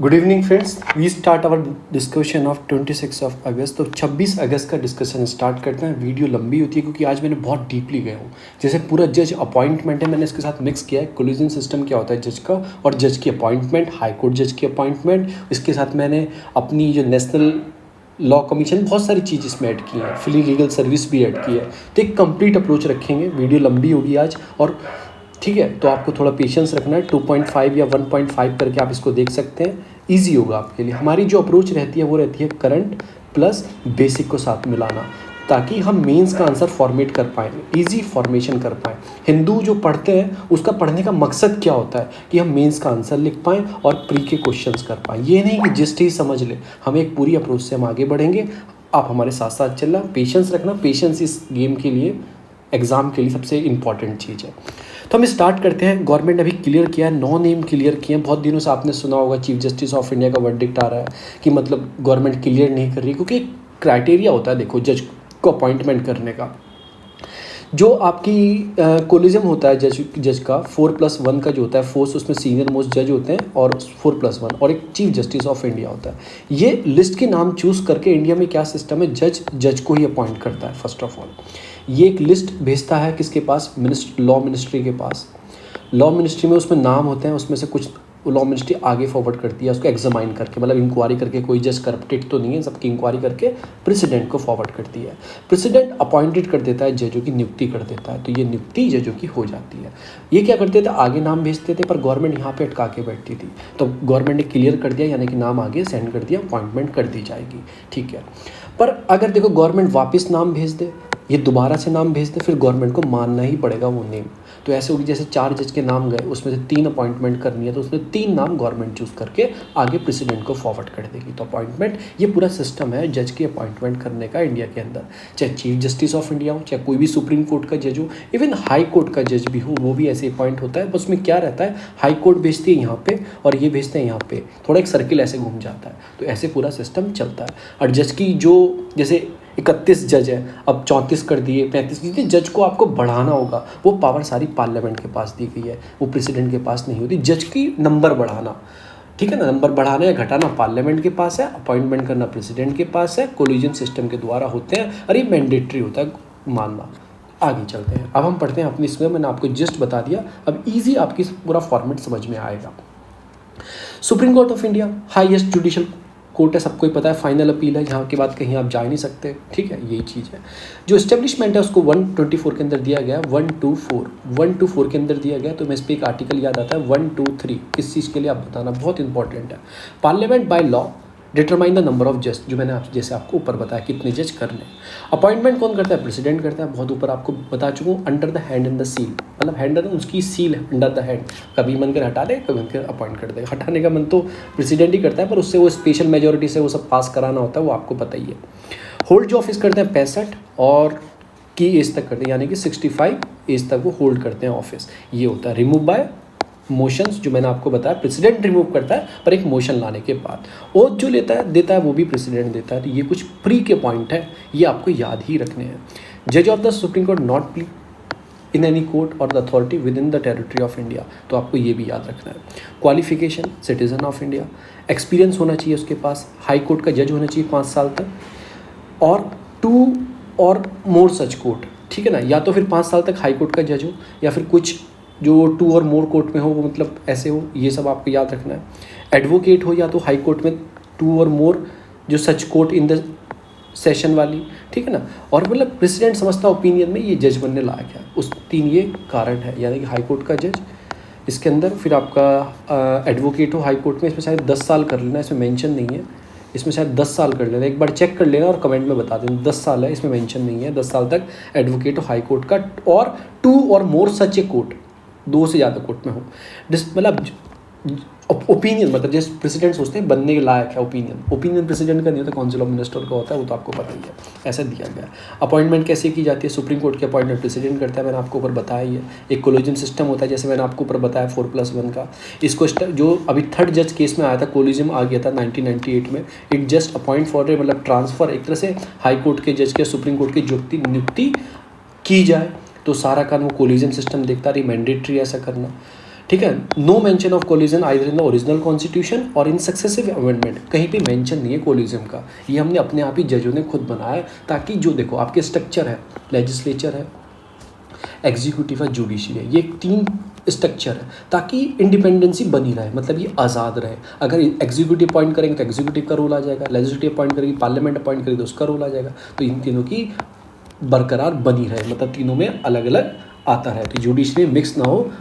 Good evening friends, we start our discussion of 26 of August. तो 26 अगस्त का discussion start करते हैं। वीडियो लंबी होती है क्योंकि आज मैंने बहुत डीपली गया हूँ। जैसे पूरा जज अपॉइंटमेंट है, मैंने इसके साथ मिक्स किया है कोलिजन सिस्टम क्या होता है जज का, और जज की अपॉइंटमेंट, हाई कोर्ट जज की अपॉइंटमेंट। इसके साथ मैंने अपनी जो नेशनल लॉ कमीशन, बहुत सारी चीज़ इसमें ऐड की है, फ्री लीगल सर्विस भी ऐड की है। तो एक कंप्लीट अप्रोच रखेंगे। वीडियो लंबी होगी आज, और ठीक है, तो आपको थोड़ा पेशेंस रखना है। 2.5 या 1.5 करके आप इसको देख सकते हैं, ईजी होगा आपके लिए। हमारी जो अप्रोच रहती है वो रहती है करंट प्लस बेसिक को साथ मिलाना, ताकि हम मेंस का आंसर फॉर्मेट कर पाएँ, इजी फॉर्मेशन कर पाएँ। हिंदू जो पढ़ते हैं उसका पढ़ने का मकसद क्या होता है कि हम मेंस का आंसर लिख पाएँ और प्री के क्वेश्चंस कर पाएँ। ये नहीं कि जिस्ट ही समझ ले, हम एक पूरी अप्रोच से हम आगे बढ़ेंगे। आप हमारे साथ साथ चलना, पेशेंस रखना। पेशेंस इस गेम के लिए, एग्ज़ाम के लिए सबसे इम्पॉर्टेंट चीज़ है। तो हम स्टार्ट करते हैं। गवर्नमेंट ने अभी क्लियर किया है, 9 नेम क्लियर किए हैं। बहुत दिनों से आपने सुना होगा चीफ जस्टिस ऑफ इंडिया का वर्डिक्ट आ रहा है कि मतलब गवर्नमेंट क्लियर नहीं कर रही, क्योंकि एक क्राइटेरिया होता है देखो जज को अपॉइंटमेंट करने का। जो आपकी कोलिज्म होता है जज का 4+1 का जो होता है फोर्स, उसमें सीनियर मोस्ट जज होते हैं और 4+1, और एक चीफ जस्टिस ऑफ इंडिया होता है। ये लिस्ट के नाम चूज़ करके इंडिया में क्या सिस्टम है, जज को ही अपॉइंट करता है। फर्स्ट ऑफ ऑल ये एक लिस्ट भेजता है किसके पास, लॉ मिनिस्ट्री के पास। लॉ मिनिस्ट्री में उसमें नाम होते हैं, उसमें से कुछ लॉ मिनिस्ट्री आगे फॉरवर्ड करती है उसको एग्जामाइन करके, मतलब इंक्वायरी करके, कोई जज करप्टेड तो नहीं है, सबकी इंक्वायरी करके प्रेसिडेंट को फॉरवर्ड करती है। प्रेसिडेंट अपॉइंटेड कर देता है, जजों की नियुक्ति कर देता है। तो ये नियुक्ति जजों की हो जाती है। ये क्या करते थे, आगे नाम भेजते थे, पर गवर्नमेंट यहाँ पे अटका के बैठती थी। तो गवर्नमेंट ने क्लियर कर दिया, यानी कि नाम आगे सेंड कर दिया, अपॉइंटमेंट कर दी जाएगी। ठीक है, पर अगर देखो गवर्नमेंट वापस नाम भेज दे, ये दोबारा से नाम भेज दे, फिर गवर्नमेंट को मानना ही पड़ेगा वो नेम। तो ऐसे होगी जैसे 4 जज के नाम गए, उसमें से 3 अपॉइंटमेंट करनी है, तो उसमें 3 नाम गवर्नमेंट चूज़ करके आगे प्रेसिडेंट को फॉरवर्ड कर देगी। तो अपॉइंटमेंट, ये पूरा सिस्टम है जज की अपॉइंटमेंट करने का इंडिया के अंदर। चाहे चीफ जस्टिस ऑफ इंडिया हो, चाहे कोई भी सुप्रीम कोर्ट का जज हो, इवन हाई कोर्ट का जज भी हो, वो भी ऐसे अपॉइंट होता है। बस उसमें क्या रहता है, हाई कोर्ट भेजती है यहाँ पे और ये भेजते हैं यहाँ पे, थोड़ा एक सर्किल ऐसे घूम जाता है। तो ऐसे पूरा सिस्टम चलता है। और जज की जो, जैसे 31 जज है, अब 34 कर दिए, 35, क्योंकि जज को आपको बढ़ाना होगा। वो पावर सारी पार्लियामेंट के पास दी गई है, वो प्रेसिडेंट के पास नहीं होती। जज की नंबर बढ़ाना, ठीक है ना, नंबर बढ़ाना या घटाना पार्लियामेंट के पास है, अपॉइंटमेंट करना प्रेसिडेंट के पास है, कोलिजन सिस्टम के द्वारा होते हैं, और ये मैंडेटरी होता है मानना। आगे चलते हैं, अब हम पढ़ते हैं अपनी। इसमें मैंने आपको जस्ट बता दिया, अब ईजी आपकी पूरा फॉर्मेट समझ में आएगा। Supreme court of India highest judicial court है, सबको ही पता है, फाइनल अपील है, जहाँ के बाद कहीं आप जा नहीं सकते। ठीक है, यही चीज़ है। जो एस्टेब्लिशमेंट है उसको 124 के अंदर दिया गया, 124 के अंदर दिया गया। तो मैं इस पर एक आर्टिकल याद आता है 123, किस चीज़ के लिए आप बताना, बहुत इंपॉर्टेंट है। Parliament by law determine the number of जज, जो मैंने जैसे आपको ऊपर बताया कितने जज करने। अपॉइंटमेंट कौन करता है, प्रेसिडेंट करता है, बहुत ऊपर आपको बता चुका हूँ। Under the hand and the seal, मतलब हैंड उसकी सील है, अंडर द हैंड। कभी मन कर हटा दे, कभी मन कर अपॉइंट कर दे। हटाने का मन तो प्रेसिडेंट ही करता है, पर उससे वो स्पेशल मेजोरिटी से वो सब पास कराना होता है, वो आपको पता ही है। होल्ड जो ऑफिस करते हैं 65 और की एज तक करते हैं, यानी कि 65 एज तक वो होल्ड करते हैं ऑफिस। ये होता है। रिमूव बाय मोशंस, जो मैंने आपको बताया प्रेसिडेंट रिमूव करता है, पर एक मोशन लाने के बाद। ओथ जो देता है वो भी प्रेसिडेंट देता है। तो ये कुछ प्री के पॉइंट है, ये आपको याद ही रखने हैं। जज of the supreme court not plea in any court और the authority within the territory of India, तो आपको ये भी याद रखना है। Qualification, citizen of India, experience होना चाहिए उसके पास, हाई कोर्ट का जज होना चाहिए 5 साल तक, और 2 और मोर सच कोर्ट, ठीक है ना, या तो फिर 5 साल तक हाई कोर्ट का जज हो, या फिर कुछ जो 2 और मोर कोर्ट में हो, वो मतलब ऐसे हो, ये सब आपको याद रखना है। एडवोकेट हो या तो हाई कोर्ट में 2 और मोर, जो सच कोर्ट इन द सेशन वाली, ठीक है ना। और मतलब प्रेसिडेंट समझता ओपिनियन में ये जज बनने लायक है, उस 3 ये कारण है, यानी कि हाई कोर्ट का जज इसके अंदर, फिर आपका एडवोकेट हो हाई कोर्ट में, इसमें शायद 10 साल कर लेना, इसमें मेंशन नहीं है, इसमें शायद 10 साल कर लेना, एक बार चेक कर लेना और कमेंट में बता देना। 10 साल है, इसमें मेंशन नहीं है। 10 साल तक एडवोकेट हो हाई कोर्ट का, और 2 or more such a court, 2 से ज़्यादा कोर्ट में हो, मतलब ओपिनियन, मतलब जैसे प्रेसिडेंट सोचते हैं बनने के लायक है ओपिनियन प्रेसिडेंट का नहीं होता, काउंसिल ऑफ मिनिस्टर का होता है, वो तो आपको पता ही है। ऐसा दिया गया। अपॉइंटमेंट कैसे की जाती है, सुप्रीम कोर्ट की अपॉइंटमेंट प्रेसिडेंट करता है, मैंने आपको ऊपर बताया ही है। एक कोलिजन सिस्टम होता है, जैसे मैंने आपको ऊपर बताया 4+1 का। इसको जो अभी 3rd जज केस में आया था, कोलिजम आ गया था 1998 में। इट जस्ट अपॉइंट फॉर मतलब ट्रांसफ़र, एक तरह से हाई कोर्ट के जज के सुप्रीम कोर्ट की नियुक्ति की जाए, तो सारा काम वो कोलिजन सिस्टम देखता रही, मैंडेटरी ऐसा करना। ठीक है। No mention of coalition either in the original constitution or in successive amendment, कहीं पे मेंशन नहीं है कोलिजन का। ये हमने अपने आप ही जजों ने खुद बनाया, ताकि जो देखो आपके स्ट्रक्चर है, लेजिस्लेचर है, एग्जीक्यूटिव है, जुडिशरी है, ये 3 स्ट्रक्चर है, ताकि इंडिपेंडेंसी बनी रहे, मतलब ये आज़ाद रहे। अगर एग्जीक्यूटिव अपॉइंट करेंगे तो एग्जीक्यूटिव का रोल आ जाएगा, लेजिस्लेटिव अपॉइंट करेंगे, पार्लियामेंट अपॉइंट करेगी तो उसका रोल आ जाएगा। तो इन तीनों की बरकरार बनी रहे, मतलब तीनों में अलग अलग आता रहे, तो जुडिशरी मिक्स ना हो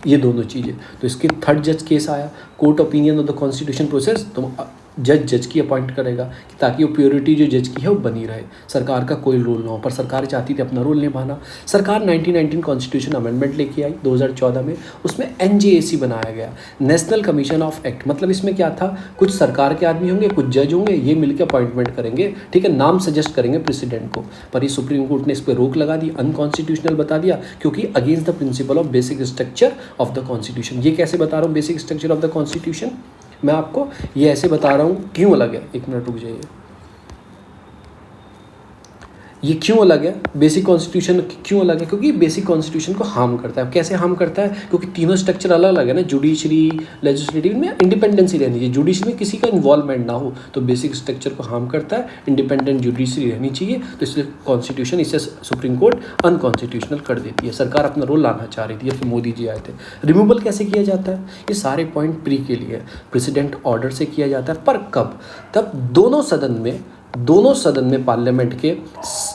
ये दोनों चीज़ें। तो इसके थर्ड जज केस आया, court opinion of the constitution process, तो जज की अपॉइंट करेगा ताकि वो प्योरिटी जो जज की है वो बनी रहे, सरकार का कोई रोल ना हो। पर सरकार चाहती थी अपना रोल निभाना। सरकार 1919 कॉन्स्टिट्यूशन अमेंडमेंट लेके आई 2014 में, उसमें NJAC बनाया गया, नेशनल कमीशन ऑफ एक्ट। मतलब इसमें क्या था, कुछ सरकार के आदमी होंगे, कुछ जज होंगे, ये मिलकर अपॉइंटमेंट करेंगे, ठीक है, नाम सजेस्ट करेंगे प्रेसिडेंट को। पर ये सुप्रीम कोर्ट ने इस पर रोक लगा दी, अनकॉन्स्टिट्यूशनल बता दिया, क्योंकि against the principle of basic structure of the constitution. ये कैसे बता रहा हूँ basic structure of the constitution, मैं आपको ये ऐसे बता रहा हूँ क्यों अलग है। एक मिनट रुक जाइए, ये क्यों अलग है, बेसिक कॉन्स्टिट्यूशन क्यों अलग है, क्योंकि बेसिक कॉन्स्टिट्यूशन को हार्म करता है। कैसे हार्म करता है, क्योंकि तीनों स्ट्रक्चर अलग अलग है ना, जुडिशरी लेजिस्लेटिव में इंडिपेंडेंसी रहनी चाहिए, जुडिशरी में किसी का इन्वॉल्वमेंट ना हो, तो बेसिक स्ट्रक्चर को हार्म करता है, इंडिपेंडेंट जुडिशरी रहनी चाहिए। तो इसलिए कॉन्स्टिट्यूशन, इससे सुप्रीम कोर्ट अनकॉन्स्टिट्यूशनल कर देती है। सरकार अपना रोल लाना चाह रही थी, फिर मोदी जी आए थे। रिमूवल कैसे किया जाता है, ये सारे पॉइंट प्री के लिए प्रेसिडेंट ऑर्डर से किया जाता है, पर कब, तब दोनों सदन में पार्लियामेंट के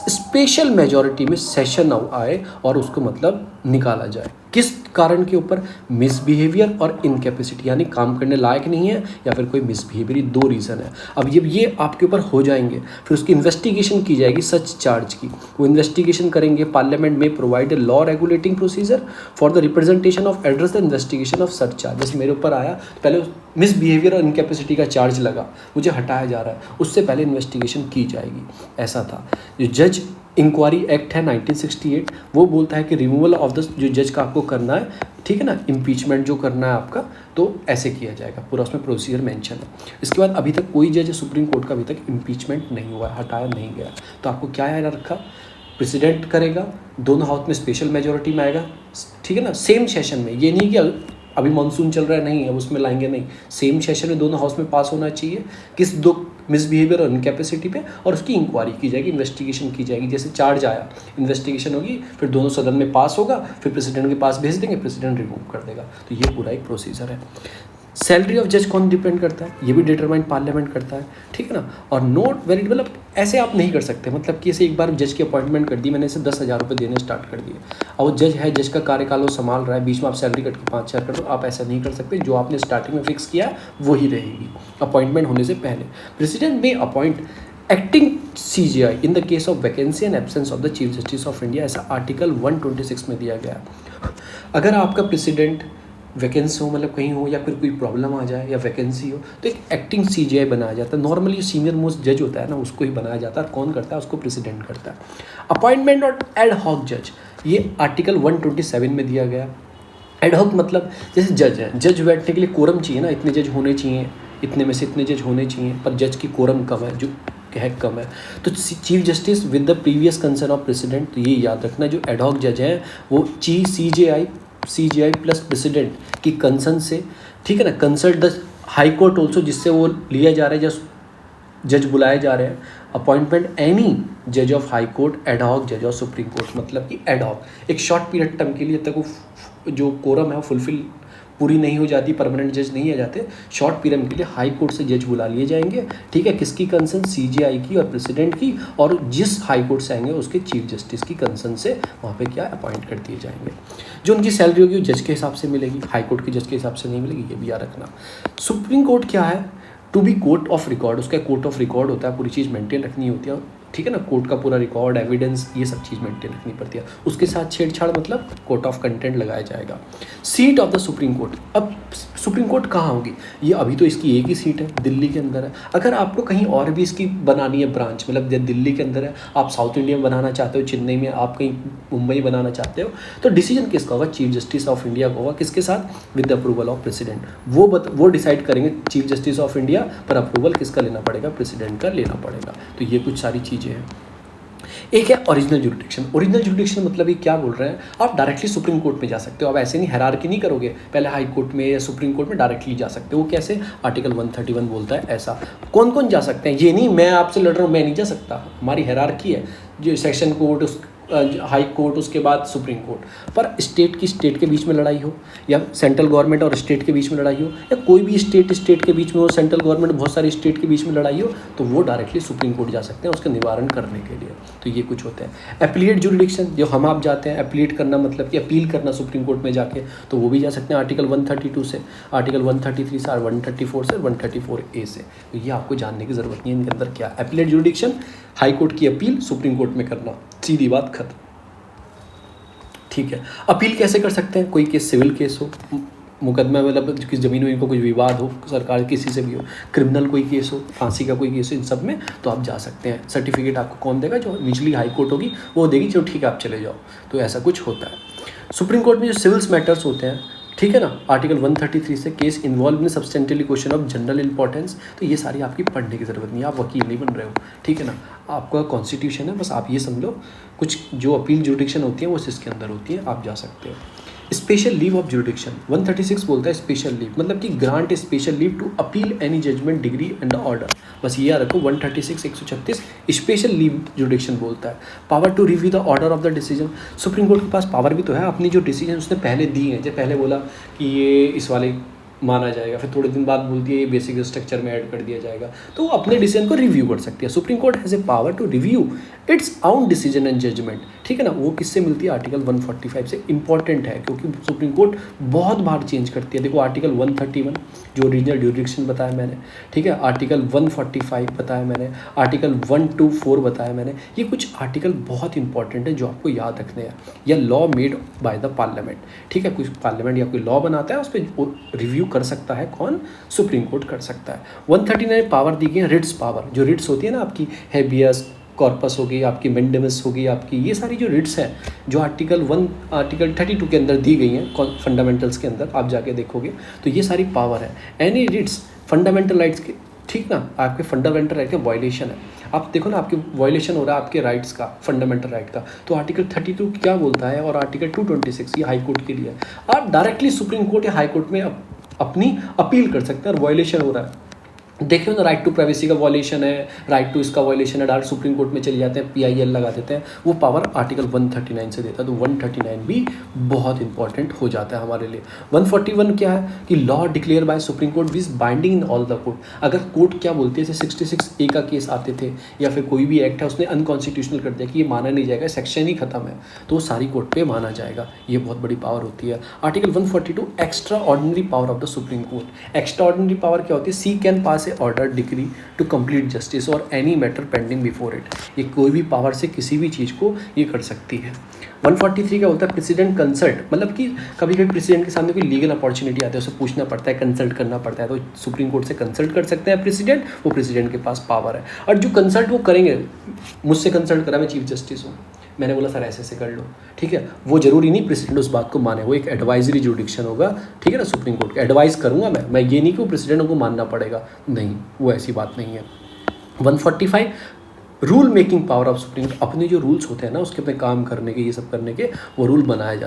स्पेशल मेजॉरिटी में सेशन आए और उसको मतलब निकाला जाए। किस कारण के ऊपर, मिसबिहेवियर और इनकैपेसिटी, यानी काम करने लायक नहीं है या फिर कोई मिसबिहेवियर, 2 रीज़न है। अब ये आपके ऊपर हो जाएंगे, फिर उसकी इन्वेस्टिगेशन की जाएगी, सच चार्ज की, वो इन्वेस्टिगेशन करेंगे। पार्लियामेंट में provide a law regulating procedure for the representation of address the investigation of such charge. जैसे मेरे ऊपर आया, पहले मिसबिहेवियर और इनकैपेसिटी का चार्ज लगा, मुझे हटाया जा रहा है, उससे पहले इन्वेस्टिगेशन की जाएगी, ऐसा था। जो जज इंक्वायरी एक्ट है 1968, वो बोलता है कि रिमूवल ऑफ द, जो जज का आपको करना है, ठीक है ना, इम्पीचमेंट जो करना है आपका, तो ऐसे किया जाएगा, पूरा उसमें प्रोसीजर मेंशन है। इसके बाद अभी तक कोई जज सुप्रीम कोर्ट का अभी तक इम्पीचमेंट नहीं हुआ है, हटाया नहीं गया। तो आपको क्या याद रखा, प्रेसिडेंट करेगा, दोनों हाउस में स्पेशल मेजोरिटी में आएगा, ठीक है ना, सेम सेशन में। ये नहीं कि अभी मानसून चल रहा है, नहीं है उसमें लाएंगे, नहीं, सेम सेशन में दोनों हाउस में पास होना चाहिए। किस 2 मिसबिहेवियर और इनकैपेसिटी पे, और उसकी इंक्वायरी की जाएगी, इन्वेस्टिगेशन की जाएगी। जैसे चार्ज आया, इन्वेस्टिगेशन होगी, फिर दोनों सदन में पास होगा, फिर प्रेसिडेंट के पास भेज देंगे, प्रेसिडेंट रिमूव कर देगा। तो ये पूरा एक प्रोसीजर है। सैलरी ऑफ जज कौन डिपेंड करता है, ये भी डिटरमाइन पार्लियामेंट करता है, ठीक है ना। और नोट वेरी, मतलब ऐसे आप नहीं कर सकते, मतलब कि ऐसे एक बार जज की अपॉइंटमेंट कर दी मैंने, इसे 10,000 रुपये देने स्टार्ट कर दिए, और वो जज है, जज का कार्यकाल वो संभाल रहा है, बीच में आप सैलरी कट के 5,000 कर दो, आप ऐसा नहीं कर सकते। जो आपने स्टार्टिंग में फिक्स किया वही रहेगी अपॉइंटमेंट होने से पहले। President may appoint acting CJI in the case of vacancy and absence of the chief justice of India, ऐसा आर्टिकल 126 में दिया गया। अगर आपका प्रेसिडेंट वैकेंसी हो, मतलब कहीं हो, या फिर कोई प्रॉब्लम आ जाए या वैकेंसी हो, तो एक एक्टिंग CJI बनाया जाता है। नॉर्मली सीनियर मोस्ट जज होता है ना, उसको ही बनाया जाता है। कौन करता है, उसको प्रेसिडेंट करता है। अपॉइंटमेंट और एड हॉक जज, ये आर्टिकल 127 में दिया गया। एड हॉक मतलब जैसे जज है, जज बैठने के लिए कोरम चाहिए ना, इतने जज होने चाहिए, इतने में से इतने जज होने चाहिए, पर जज की कोरम कम है, जो है कम है, तो chief justice with the previous concern of president. तो ये याद रखना, जो एड हॉक जज हैं वो CJI प्लस प्रेसिडेंट की कंसर्न से, ठीक है ना, consult the high court also, जिससे वो लिया जा रहा है, जज बुलाए जा रहे हैं। अपॉइंटमेंट एनी जज of high court, ad hoc जज ऑफ सुप्रीम कोर्ट, मतलब कि एड हॉक एक शॉर्ट पीरियड टर्म के लिए, तक वो जो कोरम है वो फुलफिल पूरी नहीं हो जाती, परमानेंट जज नहीं आ जाते, शॉर्ट पीरियड के लिए हाई कोर्ट से जज बुला लिए जाएंगे, ठीक है। किसकी कंसर्न, CJI की और प्रेसिडेंट की, और जिस हाई कोर्ट से आएंगे उसके चीफ जस्टिस की कंसर्न से वहाँ पे क्या अपॉइंट कर दिए जाएंगे। जो उनकी सैलरी होगी वो जज के हिसाब से मिलेगी, हाई कोर्ट के जज के हिसाब से नहीं मिलेगी, ये भी याद रखना। सुप्रीम कोर्ट क्या है, to be court of record, उसका कोर्ट ऑफ रिकॉर्ड होता है, पूरी चीज़ मेंटेन रखनी होती है, ठीक है ना, कोर्ट का पूरा रिकॉर्ड, एविडेंस, ये सब चीज़ मेंटेन रखनी पड़ती है। उसके साथ छेड़छाड़ मतलब कोर्ट ऑफ कंटेंट लगाया जाएगा। Seat of the supreme court, अब सुप्रीम कोर्ट कहाँ होगी, ये अभी तो इसकी एक ही सीट है, दिल्ली के अंदर है। अगर आपको कहीं और भी इसकी बनानी है ब्रांच, मतलब दिल्ली के अंदर है, आप साउथ इंडिया में बनाना चाहते हो, चेन्नई में, आप कहीं मुंबई बनाना चाहते हो, तो डिसीजन किसका होगा, चीफ जस्टिस ऑफ इंडिया का होगा। किसके साथ, with the approval of president. वो डिसाइड करेंगे चीफ जस्टिस ऑफ इंडिया, पर अप्रूवल किसका लेना पड़ेगा, प्रेसिडेंट का लेना पड़ेगा। तो ये कुछ सारी चीज़ें हैं। एक है ओरिजिनल जुरिडिक्शन। ओरिजिनल जुरिडिक्शन मतलब ये क्या बोल रहे हैं, आप डायरेक्टली सुप्रीम कोर्ट में जा सकते हो। आप ऐसे नहीं हायरार्की नहीं करोगे, पहले हाई कोर्ट में या सुप्रीम कोर्ट में डायरेक्टली जा सकते हो। वो कैसे, आर्टिकल 131 बोलता है ऐसा। कौन कौन जा सकते हैं, ये नहीं मैं आपसे लड़ रहा हूँ मैं नहीं जा सकता, हमारी हायरार्की है, जो सेक्शन कोर्ट, उस हाई कोर्ट, उसके बाद सुप्रीम कोर्ट। पर स्टेट के बीच में लड़ाई हो, या सेंट्रल गवर्नमेंट और स्टेट के बीच में लड़ाई हो, या कोई भी स्टेट के बीच में हो, सेंट्रल गवर्नमेंट बहुत सारे स्टेट के बीच में लड़ाई हो, तो वो डायरेक्टली सुप्रीम कोर्ट जा सकते हैं उसका निवारण करने के लिए। तो ये कुछ होते हैं। एप्लीट जुरिडिक्शन, जो हम आप जाते हैं, एप्लीट करना मतलब कि अपील करना सुप्रीम कोर्ट में जाके, तो वो भी जा सकते हैं आर्टिकल 132 से, आर्टिकल 133 से, 134 से, 134A से। तो ये आपको जानने की ज़रूरत नहीं है इनके अंदर क्या। एप्लीट जुरिडिक्शन, हाई कोर्ट की अपील सुप्रीम कोर्ट में करना, सीधी बात खत्म। ठीक है। अपील कैसे कर सकते हैं, कोई केस सिविल केस हो, मुकदमा मतलब किसी ज़मीन में इनको कोई विवाद हो, सरकार किसी से भी हो, क्रिमिनल कोई केस हो, फांसी का कोई केस हो, इन सब में तो आप जा सकते हैं। सर्टिफिकेट आपको कौन देगा, जो निचली हाई कोर्ट होगी वो देगी, चलो ठीक है आप चले जाओ। तो ऐसा कुछ होता है। सुप्रीम कोर्ट में जो सिविल्स मैटर्स होते हैं, ठीक है ना, आर्टिकल 133 से, case involve in substantively question of general importance, तो ये सारी आपकी पढ़ने की ज़रूरत नहीं है, आप वकील नहीं बन रहे हो, ठीक है ना, आपका कॉन्स्टिट्यूशन है, बस आप ये समझ लो कुछ जो अपील जुरिडिक्शन होती है वो इसके अंदर होती है, आप जा सकते हो। स्पेशल लीव ऑफ जुरिडिक्शन 136 बोलता है स्पेशल लीव, मतलब कि grant special leave to appeal any judgment, decree and order. बस ये याद रखो 136 136 स्पेशल लीव जुरिडिक्शन बोलता है। Power to review the order of the decision, supreme court के पास पावर भी तो है, अपनी जो डिसीजन उसने पहले दी है, जैसे पहले बोला कि ये इस वाले माना जाएगा, फिर थोड़े दिन बाद बोलती है ये बेसिक स्ट्रक्चर में ऐड कर दिया जाएगा, तो वो अपने डिसीजन को रिव्यू कर सकती है। Supreme court has a power to review its own decision and judgment, ठीक है ना। वो किससे मिलती है, आर्टिकल 145 से। इंपॉर्टेंट है क्योंकि सुप्रीम कोर्ट बहुत बार चेंज करती है। देखो आर्टिकल 131 जो ओरिजिनल जुरिडिक्शन बताया मैंने, ठीक है, आर्टिकल 145 बताया मैंने, आर्टिकल 124 बताया मैंने, ये कुछ आर्टिकल बहुत इंपॉर्टेंट है जो आपको याद रखने हैं। या law made by the parliament, ठीक है, कुछ पार्लियामेंट या कोई लॉ बनाता है उस पर रिव्यू कर सकता है कौन, सुप्रीम कोर्ट कर सकता है। 139 पावर दी गई है, रिट्स पावर, जो रिट्स होती है ना आपकी, हेबियस कॉर्पस होगी, आपकी मेंडेमस होगी, आपकी ये सारी जो रिट्स हैं जो आर्टिकल 32 के अंदर दी गई हैं फंडामेंटल्स के अंदर, आप जाके देखोगे तो ये सारी पावर है। एनी रिट्स फंडामेंटल राइट्स के, ठीक ना, आपके फंडामेंटल राइट का वायलेशन है, आप देखो ना आपके वायलेशन हो रहा है आपके राइट्स का, फंडामेंटल राइट का, तो आर्टिकल 32 क्या बोलता है, और आर्टिकल 226 ये हाई कोर्ट के लिए है। आप डायरेक्टली सुप्रीम कोर्ट या हाई कोर्ट में अपनी अपील कर सकते हैं, और वायलेशन हो रहा है, देखिए ना, राइट टू प्राइवेसी का वायलेशन है, राइट टू इसका वायलेशन है, डायरेक्ट सुप्रीम कोर्ट में चले जाते हैं, PIL लगा देते हैं, वो पावर आर्टिकल 139 से देता है। तो 139 भी बहुत इंपॉर्टेंट हो जाता है हमारे लिए। 141 क्या है कि law declare by supreme court is binding in all the court. अगर कोर्ट क्या बोलती है, जैसे 66A का केस आते थे, या फिर कोई भी एक्ट है उसने अनकॉन्स्टिट्यूशनल कर दिया कि ये माना नहीं जाएगा, सेक्शन ही खत्म है, तो वो सारी कोर्ट पे माना जाएगा। ये बहुत बड़ी पावर होती है। Article 142 extraordinary power of the supreme court. Extraordinary power क्या होती है, she can pass a order, decree to complete justice और any matter pending before it. ये कोई भी पावर से किसी भी चीज़ को ये कर सकती है। 143 क्या होता है, प्रेसिडेंट कंसल्ट, मतलब कि कभी कभी प्रेसिडेंट के सामने कोई लीगल अपॉर्चुनिटी आती है, उसे पूछना पड़ता है, कंसल्ट करना पड़ता है, तो सुप्रीम कोर्ट से कंसल्ट कर सकते हैं प्रेसिडेंट, वो प्रेसिडेंट के पास पावर है। और जो कंसल्ट वो करेंगे, मुझसे कंसल्ट करा, मैं चीफ जस्टिस हूँ, मैंने बोला सर ऐसे कर लो, ठीक है, वो जरूरी नहीं प्रेसिडेंट उस बात को माने, वो एक एडवाइजरी जुरिडिक्शन होगा, ठीक है ना, सुप्रीम कोर्ट का एडवाइस करूँगा मैं ये नहीं कि वो प्रेसिडेंट को मानना पड़ेगा, नहीं, वो ऐसी बात नहीं है। 145 rule making power of supreme court, अपने जो रूल्स होते हैं ना उसके पे काम करने के, ये सब करने के, वो रूल बनाए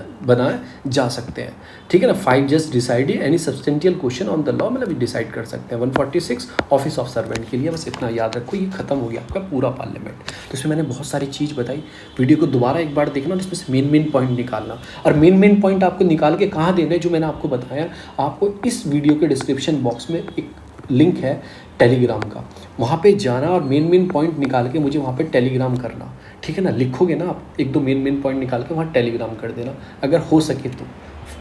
जा सकते हैं, ठीक है ना। 5 just decide any substantial question on the law, मतलब डिसाइड कर सकते हैं। 146 ऑफिस ऑफ सर्वेंट के लिए, बस इतना याद रखो, ये खत्म हो गया आपका पूरा पार्लियामेंट। तो इसमें मैंने बहुत सारी चीज़ बताई, वीडियो को दोबारा एक बार देखना और इसमें से मेन पॉइंट निकालना, और मेन पॉइंट आपको निकाल के कहाँ देने, जो मैंने आपको बताया, आपको इस वीडियो के डिस्क्रिप्शन बॉक्स में एक लिंक है टेलीग्राम का, वहाँ पे जाना और मेन पॉइंट निकाल के मुझे वहाँ पे टेलीग्राम करना, ठीक है ना। लिखोगे ना आप, एक दो मेन पॉइंट निकाल के वहाँ टेलीग्राम कर देना, अगर हो सके तो,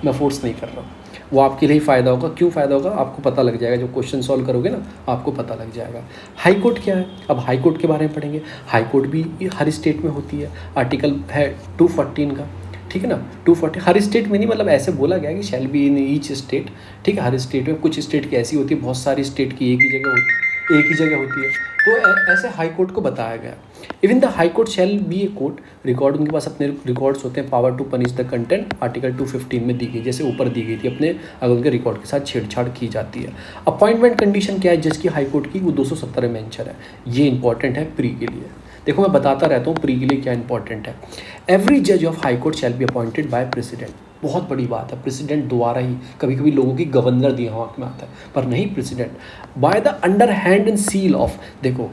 मैं फोर्स नहीं कर रहा हूँ, वो आपके लिए फ़ायदा होगा। क्यों फ़ायदा होगा, आपको पता लग जाएगा, जो क्वेश्चन सॉल्व करोगे ना आपको पता लग जाएगा। हाई कोर्ट क्या है, अब हाई कोर्ट के बारे में पढ़ेंगे। हाई कोर्ट भी हर स्टेट में होती है, आर्टिकल है 214 का, ठीक है ना। 240 हर स्टेट में नहीं, मतलब ऐसे बोला गया कि shall be in each state, ठीक है, हर स्टेट में, कुछ स्टेट की ऐसी होती है, बहुत सारी स्टेट की एक ही जगह होती है, तो ऐसे हाई कोर्ट को बताया गया। Even the high court shall be a court, record उनके पास अपने रिकॉर्ड्स होते हैं, power to punish the contempt article 215 में दी गई, जैसे ऊपर दी गई थी, अपने अगर उनके रिकॉर्ड के साथ छेड़छाड़ की जाती है। अपॉइंटमेंट कंडीशन क्या है जज की हाई कोर्ट की, वो 270 में मेंशन है, ये इंपॉर्टेंट है प्री के लिए। देखो मैं बताता रहता हूँ प्री के लिए क्या इंपॉर्टेंट है। एवरी जज of high court shall be appointed by president. बहुत बड़ी बात है, प्रेसिडेंट द्वारा ही। कभी कभी लोगों की गवर्नर दिमाग में आता है, पर नहीं, president by the under hand and seal of, देखो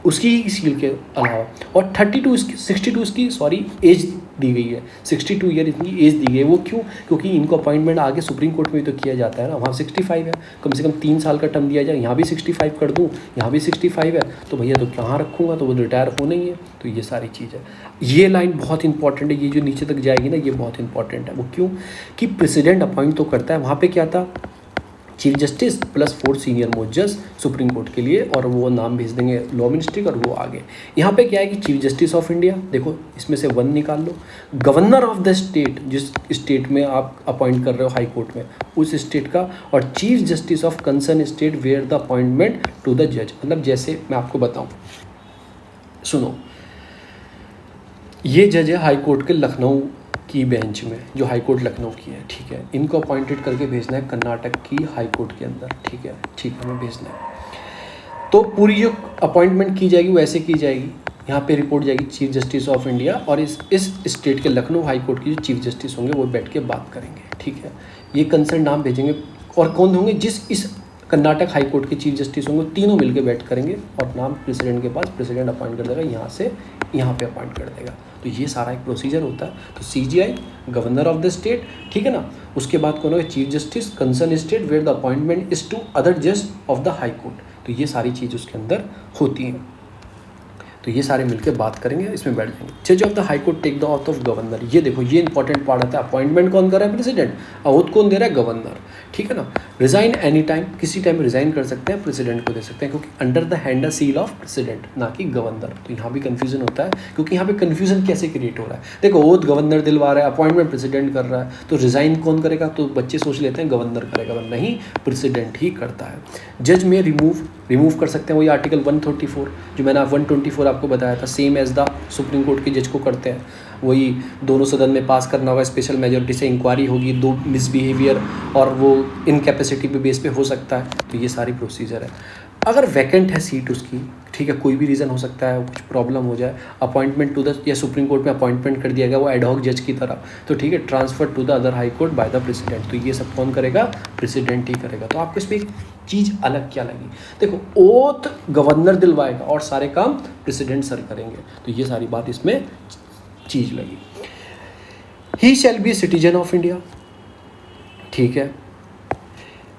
उसकी ही सील के अलावा, और 62 इसकी एज दी गई है, 62 ईयर इतनी एज दी गई है। वो क्यों? क्योंकि इनको अपॉइंटमेंट आगे सुप्रीम कोर्ट में भी तो किया जाता है ना, वहाँ 65 है, कम से कम 3 साल का टर्म दिया जाए। यहाँ भी 65 कर दूँ, यहाँ भी 65 है, तो भैया तो कहाँ रखूँगा, तो वो रिटायर होना ही है। तो ये सारी चीज़ है। ये लाइन बहुत इंपॉर्टेंट है, ये जो नीचे तक जाएगी ना, ये बहुत इंपॉर्टेंट है। वो क्यों? कि प्रेसिडेंट अपॉइंट तो करता है, वहाँ पे क्या था, chief justice plus 4 senior most जज सुप्रीम कोर्ट के लिए, और वो नाम भेज देंगे लॉ मिनिस्ट्री और वो आगे। यहाँ पे क्या है कि चीफ जस्टिस ऑफ इंडिया, देखो इसमें से 1 निकाल लो, गवर्नर ऑफ द स्टेट, जिस स्टेट में आप अपॉइंट कर रहे हो हाई कोर्ट में, उस स्टेट का, और chief justice of concern state where the appointment to the जज। मतलब जैसे मैं आपको बताऊँ, सुनो, ये जज है हाई कोर्ट के लखनऊ की बेंच में, जो हाई कोर्ट लखनऊ की है, ठीक है। इनको अपॉइंटेड करके भेजना है कर्नाटक की हाई कोर्ट के अंदर, ठीक है, हमें भेजना है। तो पूरी जो अपॉइंटमेंट की जाएगी वो ऐसे की जाएगी, यहाँ पे रिपोर्ट जाएगी चीफ जस्टिस ऑफ इंडिया, और इस स्टेट के लखनऊ हाई कोर्ट की जो चीफ जस्टिस होंगे वो बैठ के बात करेंगे, ठीक है। ये कंसर्न नाम भेजेंगे, और कौन होंगे, जिस इस कर्नाटक हाई कोर्ट के चीफ जस्टिस होंगे, तीनों मिलकर बैठ करेंगे, और नाम प्रेसिडेंट के पास, प्रेसिडेंट अपॉइंट कर देगा, यहाँ से यहाँ पे अपॉइंट कर देगा। तो ये सारा एक प्रोसीजर होता है। तो CGI governor of the state, ठीक है ना, उसके बाद कौन होगा, chief justice concern state where the appointment is to other जज ऑफ द हाई कोर्ट। तो ये सारी चीज़ उसके अंदर होती हैं। तो ये सारे मिलकर बात करेंगे, इसमें बैठ जाएंगे। जज of the high court take the oath of governor. ये देखो, ये इंपॉर्टेंट पार्ट आता है। अपॉइंटमेंट कौन कर रहा है, प्रेसिडेंट। ओथ कौन दे रहा है, गवर्नर, ठीक है ना। रिजाइन एनी टाइम, किसी टाइम रिजाइन कर सकते हैं, प्रेसिडेंट को दे सकते हैं, क्योंकि under the hand seal of president, ना कि गवर्नर। तो यहाँ भी कंफ्यूजन होता है, क्योंकि यहाँ पे कंफ्यूजन कैसे क्रिएट हो रहा है, देखो ओथ गवर्नर दिलवा रहा है, अपॉइंटमेंट प्रेसिडेंट कर रहा है, तो रिजाइन कौन करेगा, तो बच्चे सोच लेते हैं गवर्नर करेगा, पर नहीं, प्रेसिडेंट ही करता है। जज में रिमूव कर सकते हैं, वही आर्टिकल 134 जो मैंने 124 आपको बताया था, same as the supreme court के जज को करते हैं। वही दोनों सदन में पास करना होगा, स्पेशल मेजॉरिटी से इंक्वायरी होगी, 2 मिसबिहेवियर और वो इनकैपेसिटी पे बेस पे हो सकता है। तो ये सारी प्रोसीजर है। अगर वैकेंट है सीट उसकी, ठीक है, कोई भी रीज़न हो सकता है, कुछ प्रॉब्लम हो जाए, अपॉइंटमेंट टू द, या सुप्रीम कोर्ट में अपॉइंटमेंट कर दिया गया वो एडहॉक जज की तरह, तो ठीक है, transfer to the other high court by the president. तो ये सब कौन करेगा, प्रेसिडेंट ही करेगा। तो आपको इसमें एक चीज़ अलग क्या लगी, देखो ओथ गवर्नर दिलवाएगा और सारे काम प्रेसिडेंट सर करेंगे। तो ये सारी बात इसमें चीज़ लगी। He shall be citizen of India, ठीक है,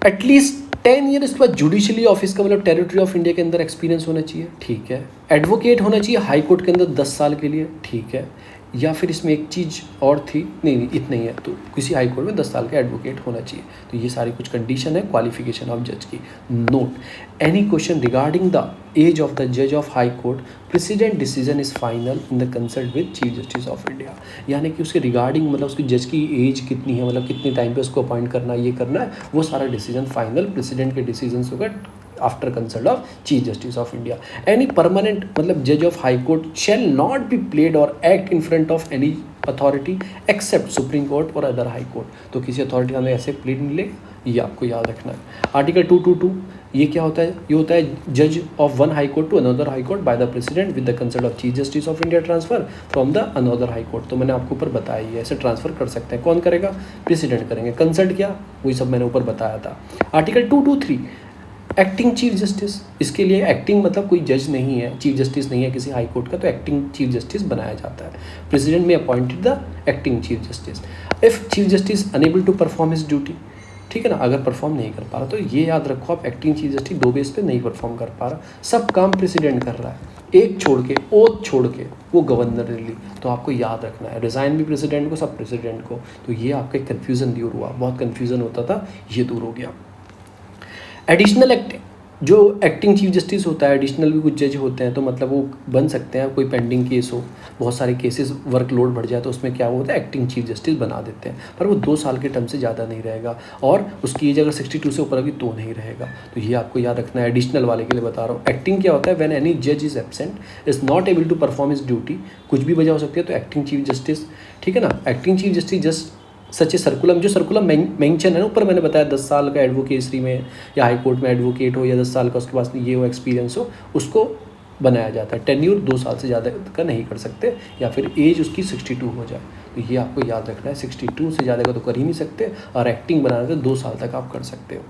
एटलीस्ट 10 ईयर, इसके बाद जुडिशली ऑफिस का मतलब टेरिटरी ऑफ इंडिया के अंदर एक्सपीरियंस होना चाहिए, ठीक है। एडवोकेट होना चाहिए हाई कोर्ट के अंदर 10 साल के लिए, ठीक है। या फिर इसमें एक चीज़ और थी, नहीं इतना ही है, तो किसी हाई कोर्ट में 10 साल का एडवोकेट होना चाहिए। तो ये सारी कुछ कंडीशन है क्वालिफिकेशन ऑफ जज की। Note any question regarding the age of the जज of high court, president decision is final in the consult with chief justice of India. यानी कि उसके रिगार्डिंग, मतलब उसकी जज की एज कितनी है, मतलब कितने टाइम पे उसको अपॉइंट करना है, ये करना है, वो सारा डिसीजन फाइनल प्रेसिडेंट के डिसीजन होगा after consult of chief justice of India. Any permanent मतलब जज of high court shall not be plead और act in front of any authority except supreme court और अदर हाई कोर्ट। तो किसी authority का ऐसे प्लेड मिले, ये आपको याद रखना है। आर्टिकल 222 ये क्या होता है, ये होता है जज of one high court to another high court by the president with the consult of chief justice of India transfer from the another high court. तो मैंने आपको ऊपर बताया ही है, ऐसे ट्रांसफर कर सकते हैं। कौन करेगा, प्रेसिडेंट करेंगे। कंसल्ट क्या, वही सब मैंने ऊपर बताया था। आर्टिकल 223 एक्टिंग चीफ जस्टिस, इसके लिए एक्टिंग मतलब कोई जज नहीं है, चीफ जस्टिस नहीं है किसी हाई कोर्ट का, तो एक्टिंग चीफ जस्टिस बनाया जाता है। President may appointed the acting chief justice if chief justice unable to perform his duty, ठीक है ना, अगर परफॉर्म नहीं कर पा रहा, तो ये याद रखो आप, एक्टिंग चीफ जस्टिस 2 बेस पे नहीं परफॉर्म कर पा रहा, सब काम प्रेसिडेंट कर रहा है, एक छोड़ के, ओथ छोड़ के, वो गवर्नर रिली। तो आपको याद रखना है, रिजाइन भी प्रेसिडेंट को, सब प्रेसिडेंट को। तो ये आपका कन्फ्यूज़न दूर हुआ, बहुत कन्फ्यूज़न होता था, ये दूर हो गया। एडिशनल जो एक्टिंग चीफ जस्टिस होता है, एडिशनल भी कुछ जज होते हैं, तो मतलब वो बन सकते हैं, कोई पेंडिंग केस हो, बहुत सारे केसेस वर्कलोड बढ़ जाए, तो उसमें क्या होता है, एक्टिंग चीफ जस्टिस बना देते हैं, पर वो 2 साल के टर्म से ज़्यादा नहीं रहेगा, और उसकी एज अगर 62 से ऊपर होगी तो नहीं रहेगा। तो ये आपको याद रखना है, एडिशनल वाले के लिए बता रहा हूँ। एक्टिंग क्या होता है, व्हेन एनी जज is absent is not able to perform his duty, कुछ भी वजह हो सकती है, तो एक्टिंग चीफ जस्टिस, ठीक है ना, acting chief justice just such a circular, जो सर्कुलम मेंशन है ना ऊपर मैंने बताया, 10 साल का एडवोकेसी में या हाई कोर्ट में एडवोकेट हो, या 10 साल का उसके पास ये हो एक्सपीरियंस हो, उसको बनाया जाता है। टेन्यूर 2 साल से ज़्यादा का नहीं कर सकते, या फिर एज उसकी 62 हो जाए। तो ये आपको याद रखना है, 62 से ज़्यादा का तो कर ही नहीं सकते, और एक्टिंग बनाना तो 2 साल तक आप कर सकते हो।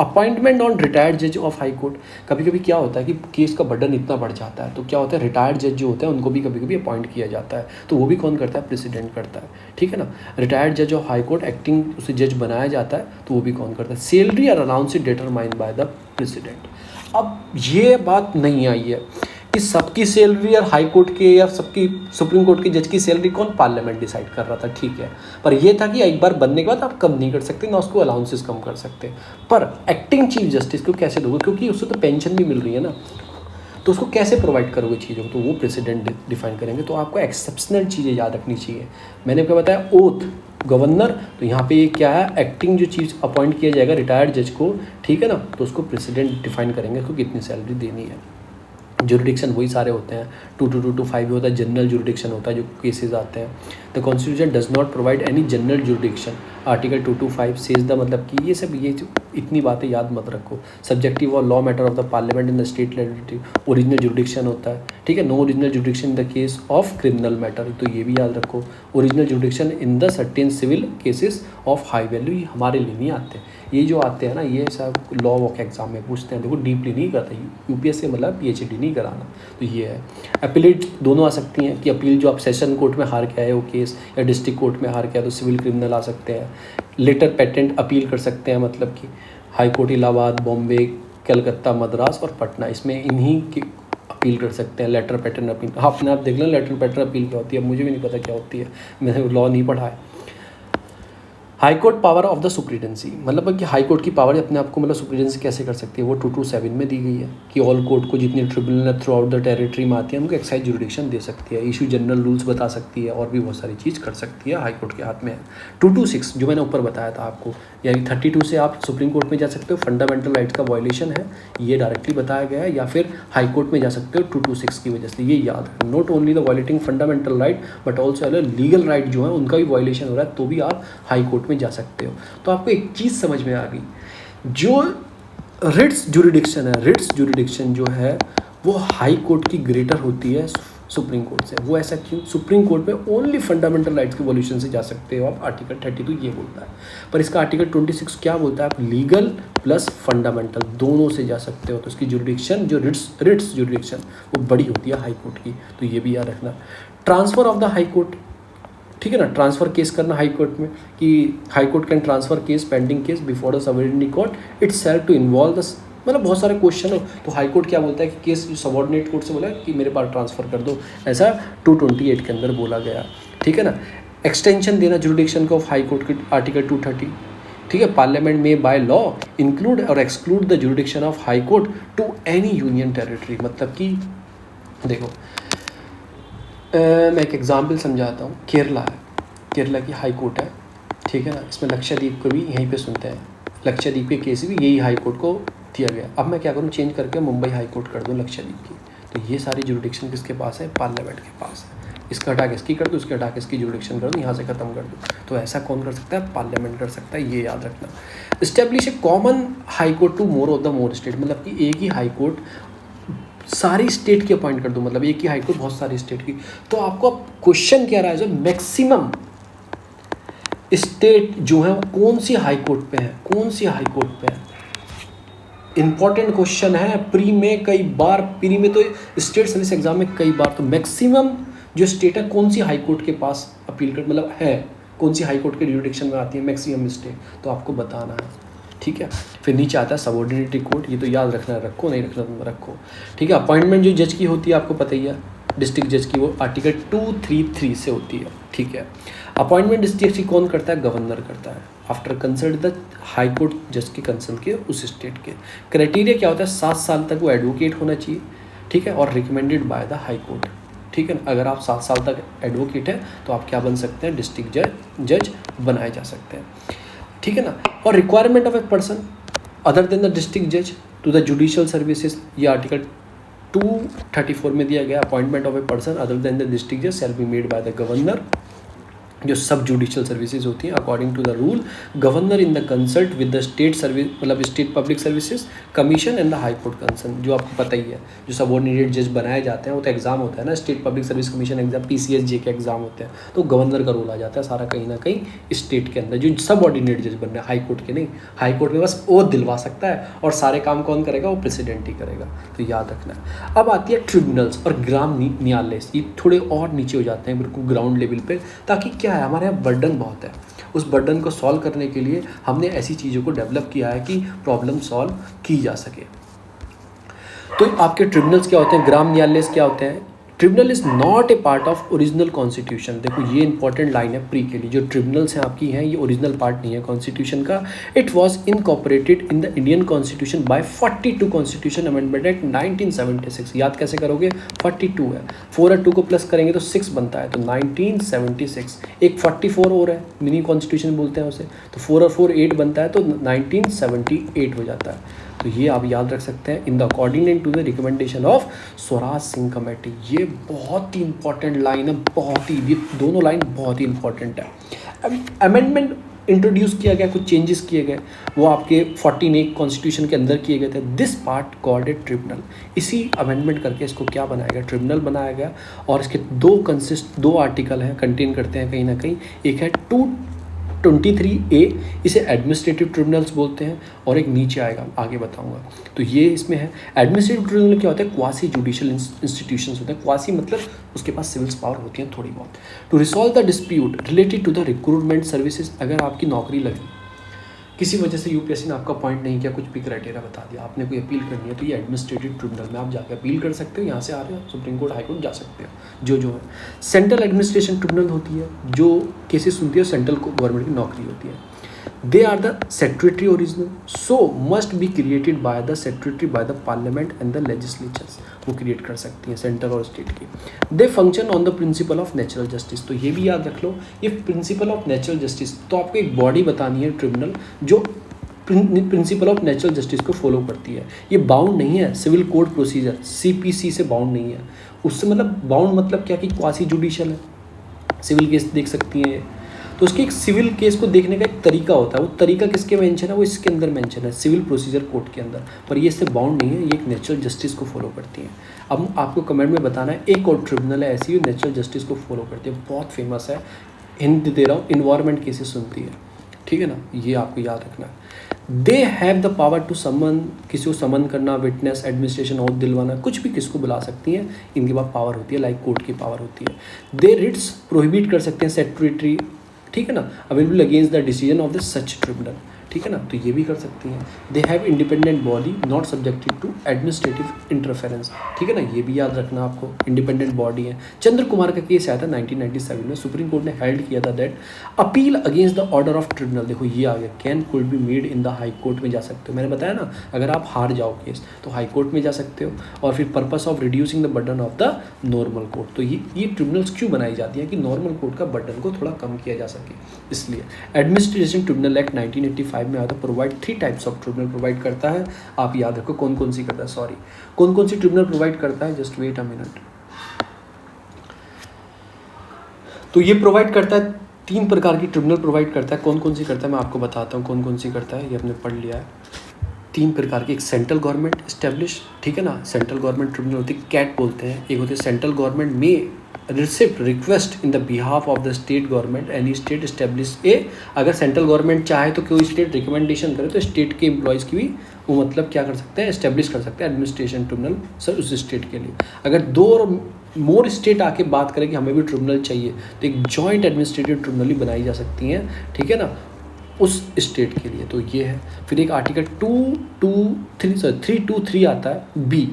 अपॉइंटमेंट ऑन रिटायर्ड जज ऑफ हाई कोर्ट। कभी कभी क्या होता है कि केस का बर्डन इतना बढ़ जाता है, तो क्या होता है, रिटायर्ड जज जो होते हैं उनको भी कभी कभी अपॉइंट किया जाता है। तो वो भी कौन करता है, प्रेसिडेंट करता है, ठीक है ना। रिटायर्ड जज ऑफ हाई कोर्ट एक्टिंग उसे जज बनाया जाता है, तो वो भी कौन करता है। सैलरी और allowance determined by the president. अब ये बात नहीं आई है कि सबकी सैलरी और हाई कोर्ट के या सबकी सुप्रीम कोर्ट के जज की सैलरी कौन, पार्लियामेंट डिसाइड कर रहा था, ठीक है। पर यह था कि एक बार बनने के बाद आप कम नहीं कर सकते, ना उसको अलाउंसेस कम कर सकते। पर एक्टिंग चीफ जस्टिस को कैसे दोगे, क्योंकि उससे तो पेंशन भी मिल रही है ना, तो उसको कैसे प्रोवाइड करोगे चीज़ों को, तो वो प्रेसिडेंट डिफाइन करेंगे। तो आपको एक्सेप्शनल चीज़ें याद रखनी चाहिए। मैंने क्या बताया, ओथ, गवर्नर, तो यहाँ पे ये क्या है, एक्टिंग जो चीज़ अपॉइंट किया जाएगा रिटायर्ड जज को, ठीक है ना, तो उसको प्रेसिडेंट डिफाइन करेंगे उसको कितनी सैलरी देनी है। जुरिडिक्शन वही सारे होते हैं, 2 to 5 होता है, जनरल जुरिडिक्शन होता है जो केसेस आते हैं। The constitution does not provide any general jurisdiction, article 2 to 5 says the, मतलब कि ये सब, ये इतनी बातें याद मत रखो। सब्जेक्टिव और law matter of the parliament in the state legislative, original jurisdiction होता है, ठीक है। No original jurisdiction in the case of criminal matter, तो ये भी याद रखो। Original jurisdiction in the certain civil cases of high value, ये हमारे लिए नहीं आते। ये जो आते हैं ना, ये सब लॉ वॉक एग्जाम में पूछते हैं, देखो डीपली नहीं करते, यूपीएससी मतलब PhD नहीं कराना। तो ये है। अपीलेट दोनों आ सकती हैं कि अपील जो आप सेशन कोर्ट में हार के आए हो केस, या डिस्ट्रिक्ट कोर्ट में हार के आए तो सिविल क्रिमिनल आ सकते हैं। लेटर पेटेंट अपील कर सकते हैं, मतलब कि हाई कोर्ट इलाहाबाद, बॉम्बे, कलकत्ता, मद्रास और पटना, इसमें इन्हीं की अपील कर सकते हैं। लेटर पैटर्न अपील, अपने आप देख लें लेटर पैटर्न अपील क्या होती है, मुझे भी नहीं पता क्या होती है, मैंने लॉ नहीं पढ़ा है। High court power of the superintendence, मतलब कि हाई कोर्ट की पावर अपने आप को, मतलब सुप्रीडेंसी कैसे कर सकती है, वो 227 में दी गई है कि ऑल कोर्ट को जितनी tribunal through out the territory में आती है उनको एक्साइज जुरिडिक्शन दे सकती है, इशू जनरल रूल्स बता सकती है, और भी बहुत सारी चीज़ कर सकती है, हाई कोर्ट के हाथ में है। 226 जो मैंने ऊपर बताया था आपको, यानी 32 से आप सुप्रीम कोर्ट में जा सकते हो, फंडामेंटल राइट्स का वायलेशन है ये डायरेक्टली बताया गया है, या फिर हाई कोर्ट में जा सकते हो 226 की वजह से। ये याद है, not only the violating fundamental right but also legal right जो है उनका भी वायलेशन हो रहा है, तो भी आप हाई कोर्ट में जा सकते हो। तो आपको एक चीज़ समझ में आ गई, जो रिट्स जुरिडिक्शन है, रिट्स जुरिडिक्शन जो है वो हाई कोर्ट की ग्रेटर होती है सुप्रीम कोर्ट से। वो ऐसा क्यों, सुप्रीम कोर्ट में ओनली फंडामेंटल राइट्स के वॉल्यूशन से जा सकते हो आप, आर्टिकल 32 ये बोलता है। पर इसका आर्टिकल 26 क्या बोलता है, आप लीगल प्लस फंडामेंटल दोनों से जा सकते हो। तो इसकी जुरिडिक्शन जो रिट्स जुरिडिक्शन वो बड़ी होती है हाई कोर्ट की, तो ये भी याद रखना। Transfer of the high court, ठीक है ना, ट्रांसफ़र केस करना हाई कोर्ट में, कि high court can transfer case, pending case before the subordinate court itself to involve the, मतलब बहुत सारे क्वेश्चन हो तो हाई कोर्ट क्या बोलता है कि केस सबऑर्डिनेट कोर्ट से बोला कि मेरे पास ट्रांसफ़र कर दो, ऐसा 228 के अंदर बोला गया, ठीक है ना। एक्सटेंशन देना जुरिडिक्शन को ऑफ हाई कोर्ट के, आर्टिकल 230, ठीक है। Parliament may by law include और exclude the jurisdiction of high court to any union territory, मतलब कि देखो मैं एक एग्जाम्पल समझाता हूँ। केरला है, केरला की हाई कोर्ट है, ठीक है ना, इसमें लक्षद्वीप को भी यहीं पे सुनते हैं, लक्षद्वीप के केस भी यही हाई कोर्ट को दिया गया। अब मैं क्या करूँ, चेंज करके मुंबई हाई कोर्ट कर दूँ लक्षद्वीप की, तो ये सारी जुरिडिक्शन किसके पास है, पार्लियामेंट के पास है। इसका हटा के इसकी कर दूँ, इसके हटा के इसकी जुरिडिक्शन कर दूँ, यहाँ से ख़त्म कर दूँ, तो ऐसा कौन कर सकता है, पार्लियामेंट कर सकता है, ये याद रखना। Establish a common high court to more of the more state, मतलब कि एक ही हाई कोर्ट सारी स्टेट की अपॉइंट कर दूँ, मतलब एक ही हाई कोर्ट बहुत सारी स्टेट की। तो आपको क्वेश्चन क्या रहा है, जो मैक्सिमम स्टेट जो है वो कौन सी हाई कोर्ट पे है, कौन सी हाई कोर्ट पे है, इंपॉर्टेंट क्वेश्चन है। प्री में कई बार, प्री में तो स्टेट सर्विस एग्जाम में कई बार, तो मैक्सिमम जो स्टेट है कौन सी हाई कोर्ट के पास अपील कर, मतलब है कौन सी हाई कोर्ट के जुरिडिक्शन में आती है मैक्सिमम स्टेट, तो आपको बताना है, ठीक है। फिर नीचे आता है सबऑर्डिनेट कोर्ट, ये तो याद रखना है, रखो नहीं रखना तुम रखो, ठीक है। अपॉइंटमेंट जो जज की होती है आपको पता ही है, डिस्ट्रिक्ट जज की, वो आर्टिकल 233 से होती है, ठीक है। अपॉइंटमेंट डिस्ट्रिक्ट की कौन करता है, गवर्नर करता है, after consult the high court जज के कंसल्ट के उस स्टेट के। क्राइटेरिया क्या होता है, 7 साल तक वो एडवोकेट होना चाहिए, ठीक है, और recommended by the high court, ठीक है। अगर आप 7 साल तक एडवोकेट है तो आप क्या बन सकते हैं, डिस्ट्रिक्ट जज बनाए जा सकते हैं, ठीक है ना। और requirement of a person other than the district जज टू द जुडिशियल सर्विसेज, ये आर्टिकल 234 में दिया गया। Appointment of a person other than the district जज shall be made by the governor, जो सब जुडिशियल सर्विसेज होती हैं according to the rule governor in the consult with the state service मतलब state public services commission and the high court concern, जो आपको पता ही है जो सबऑर्डिनेट जज बनाए जाते हैं वो तो एग्जाम होता है ना, state public service commission exam PCSJ के एग्जाम होते हैं, तो गवर्नर का रोल आ जाता है सारा कहीं ना कहीं स्टेट के अंदर, जो सबऑर्डिनेट जज बन रहे हैं हाई कोर्ट के नहीं, हाई कोर्ट में बस वो दिलवा सकता है और सारे काम कौन करेगा, वो प्रेसिडेंट ही करेगा, तो याद रखना है। अब आती है ट्रिब्यूनल्स और ग्राम न्यायालय, ये थोड़े और नीचे हो जाते हैं बिल्कुल ग्राउंड लेवल पे, ताकि क्या है हमारे यहाँ बर्डन बहुत है, उस बर्डन को सॉल्व करने के लिए हमने ऐसी चीज़ों को डेवलप किया है कि प्रॉब्लम सॉल्व की जा सके। तो आपके ट्रिब्यूनल्स क्या होते हैं, ग्राम न्यायालय क्या होते हैं, tribunal is not a part of original constitution. देखो ये इंपॉर्टेंट लाइन है प्री के लिए, जो ट्रिब्यूनल्स हैं आपकी हैं ये ओरिजिनल पार्ट नहीं है कॉन्स्टिट्यूशन का। It was incorporated in the Indian constitution bye 42 constitution amendment act 1976। याद कैसे करोगे, 42 है, 4 और 2 को प्लस करेंगे तो 6 बनता है, तो 1976। एक 44 और है, मिनी कॉन्स्टिट्यूशन बोलते हैं उसे, तो 4 और 4 8 बनता है, तो 1978 हो जाता है। तो ये आप याद रख सकते हैं, in the according to the recommendation of Swaraj Singh committee. ये बहुत ही इंपॉर्टेंट लाइन है, बहुत ही, ये दोनों लाइन बहुत ही इंपॉर्टेंट है। अमेंडमेंट इंट्रोड्यूस किया गया, कुछ चेंजेस किए गए, वो आपके 14 कॉन्स्टिट्यूशन के अंदर किए गए थे। This part called a tribunal, इसी अमेंडमेंट करके इसको क्या बनाया गया, ट्रिब्यूनल बनाया गया। और इसके दो आर्टिकल हैं, कंटेन करते हैं कहीं ना कहीं, एक है 223A, इसे एडमिनिस्ट्रेटिव ट्रिब्यूनल्स बोलते हैं, और एक नीचे आएगा आगे बताऊंगा। तो ये इसमें है, एडमिनिस्ट्रेटिव ट्रिब्यूनल क्या होता है, क्वासी जुडिशियल इंस्टीट्यूशंस होते हैं, क्वासी मतलब उसके पास सिविल्स पावर होती हैं थोड़ी बहुत, to resolve the dispute related to the recruitment services. अगर आपकी नौकरी लगी, किसी वजह से यूपीएससी ने आपका पॉइंट नहीं किया, कुछ भी क्राइटेरिया बता दिया, आपने कोई अपील करनी है, तो ये एडमिनिस्ट्रेटिव ट्रिब्यूनल में आप जाकर अपील कर सकते हो, यहाँ से आ रहे हो सुप्रीम कोर्ट हाई कोर्ट जा सकते हो। जो है सेंट्रल एडमिनिस्ट्रेशन ट्रिब्यूनल होती है, जो केसेस सुनती है, सेंट्रल गवर्नमेंट की नौकरी होती है। They are the secretary original, so must be created by the secretary by the parliament and the legislatures, वो क्रिएट कर सकती हैं सेंट्रल और स्टेट की। They function on the principle of natural justice, तो ये भी याद रख लो, ये प्रिंसिपल ऑफ नेचुरल जस्टिस, तो आपको एक बॉडी बतानी है ट्रिब्यूनल जो प्रिंसिपल ऑफ नेचुरल जस्टिस को फॉलो करती है। ये बाउंड नहीं है सिविल कोड प्रोसीजर, CPC से बाउंड नहीं है, उससे मतलब बाउंड मतलब क्या कि क्वासी जुडिशियल है, सिविल केस देख सकती हैं, तो उसके एक सिविल केस को देखने का एक तरीका होता है, वो तरीका किसके मेंशन है, वो इसके अंदर मेंशन है, सिविल प्रोसीजर कोड के अंदर, पर ये इससे बाउंड नहीं है, ये एक नेचुरल जस्टिस को फॉलो करती है। अब आपको कमेंट में बताना है एक और ट्रिब्यूनल है ऐसी नेचुरल जस्टिस को फॉलो करती है, बहुत फेमस है, हिंट दे रहा हूँ, इन्वायरमेंट केसेस सुनती है, ठीक है ना, ये आपको याद रखना है। They have the power to summon, किसी को समन करना, विटनेस, एडमिनिस्ट्रेशन और दिलवाना, कुछ भी किसको बुला सकती हैं, इनके पास पावर होती है, लाइक कोर्ट की पावर होती है। दे रिट्स प्रोहिबिट कर सकते हैं सेक्रेटरी, ठीक है ना, available against the decision of the such tribunal, ठीक है ना, तो ये भी कर सकती हैं। They have independent body not subjected to administrative interference, ठीक है ना, ये भी याद रखना आपको, इंडिपेंडेंट बॉडी है। चंद्र कुमार का केस आया था 1997 में, सुप्रीम कोर्ट ने हेल्ड किया था that appeal against the order of tribunal, देखो ये आ गया, can could be made in the high court में जा सकते हो, मैंने बताया ना, अगर आप हार जाओ केस तो हाई कोर्ट में जा सकते हो, और फिर purpose of reducing the burden of the normal court, तो ये ट्रिब्यूनल्स क्यों बनाई जाती हैं कि नॉर्मल कोर्ट का बर्डन को थोड़ा कम किया जा सके, इसलिए। एडमिनिस्ट्रेशन ट्रिब्यूनल एक्ट 1985 में आया था, provide 3 types of tribunal provide करता है, आप याद रखो कौन कौन सी करता है, सॉरी कौन कौन सी ट्रिब्यूनल प्रोवाइड करता है, जस्ट वेट अ मिनट। तो ये प्रोवाइड करता है 3 प्रकार की ट्रिब्यूनल प्रोवाइड करता है, कौन कौन सी करता है मैं आपको बताता हूँ कौन कौन सी करता है, ये हमने पढ़ लिया है। 3 प्रकार की, एक सेंट्रल गवर्नमेंट इस्टेब्लिश, ठीक है ना, सेंट्रल गवर्नमेंट ट्रिब्यूनल होती है, कैट बोलते हैं। एक होती है सेंट्रल गवर्नमेंट में receipt request in the behalf of the state government any state establish a, अगर सेंट्रल गवर्नमेंट चाहे तो कोई स्टेट रिकमेंडेशन करे तो स्टेट के एम्प्लॉयज़ की भी वो मतलब क्या कर सकते हैं, एस्टेब्लिश कर सकते हैं एडमिनिस्ट्रेशन ट्रिब्यूनल सर उस स्टेट के लिए। अगर 2 और मोर स्टेट आके बात करें कि हमें भी ट्रिब्यूनल चाहिए, तो एक जॉइंट एडमिनिस्ट्रेटिव ट्रिब्यूनल ही बनाई जा सकती हैं, ठीक है ना, उस स्टेट के लिए, तो ये है। फिर एक आर्टिकल 323 आता है B,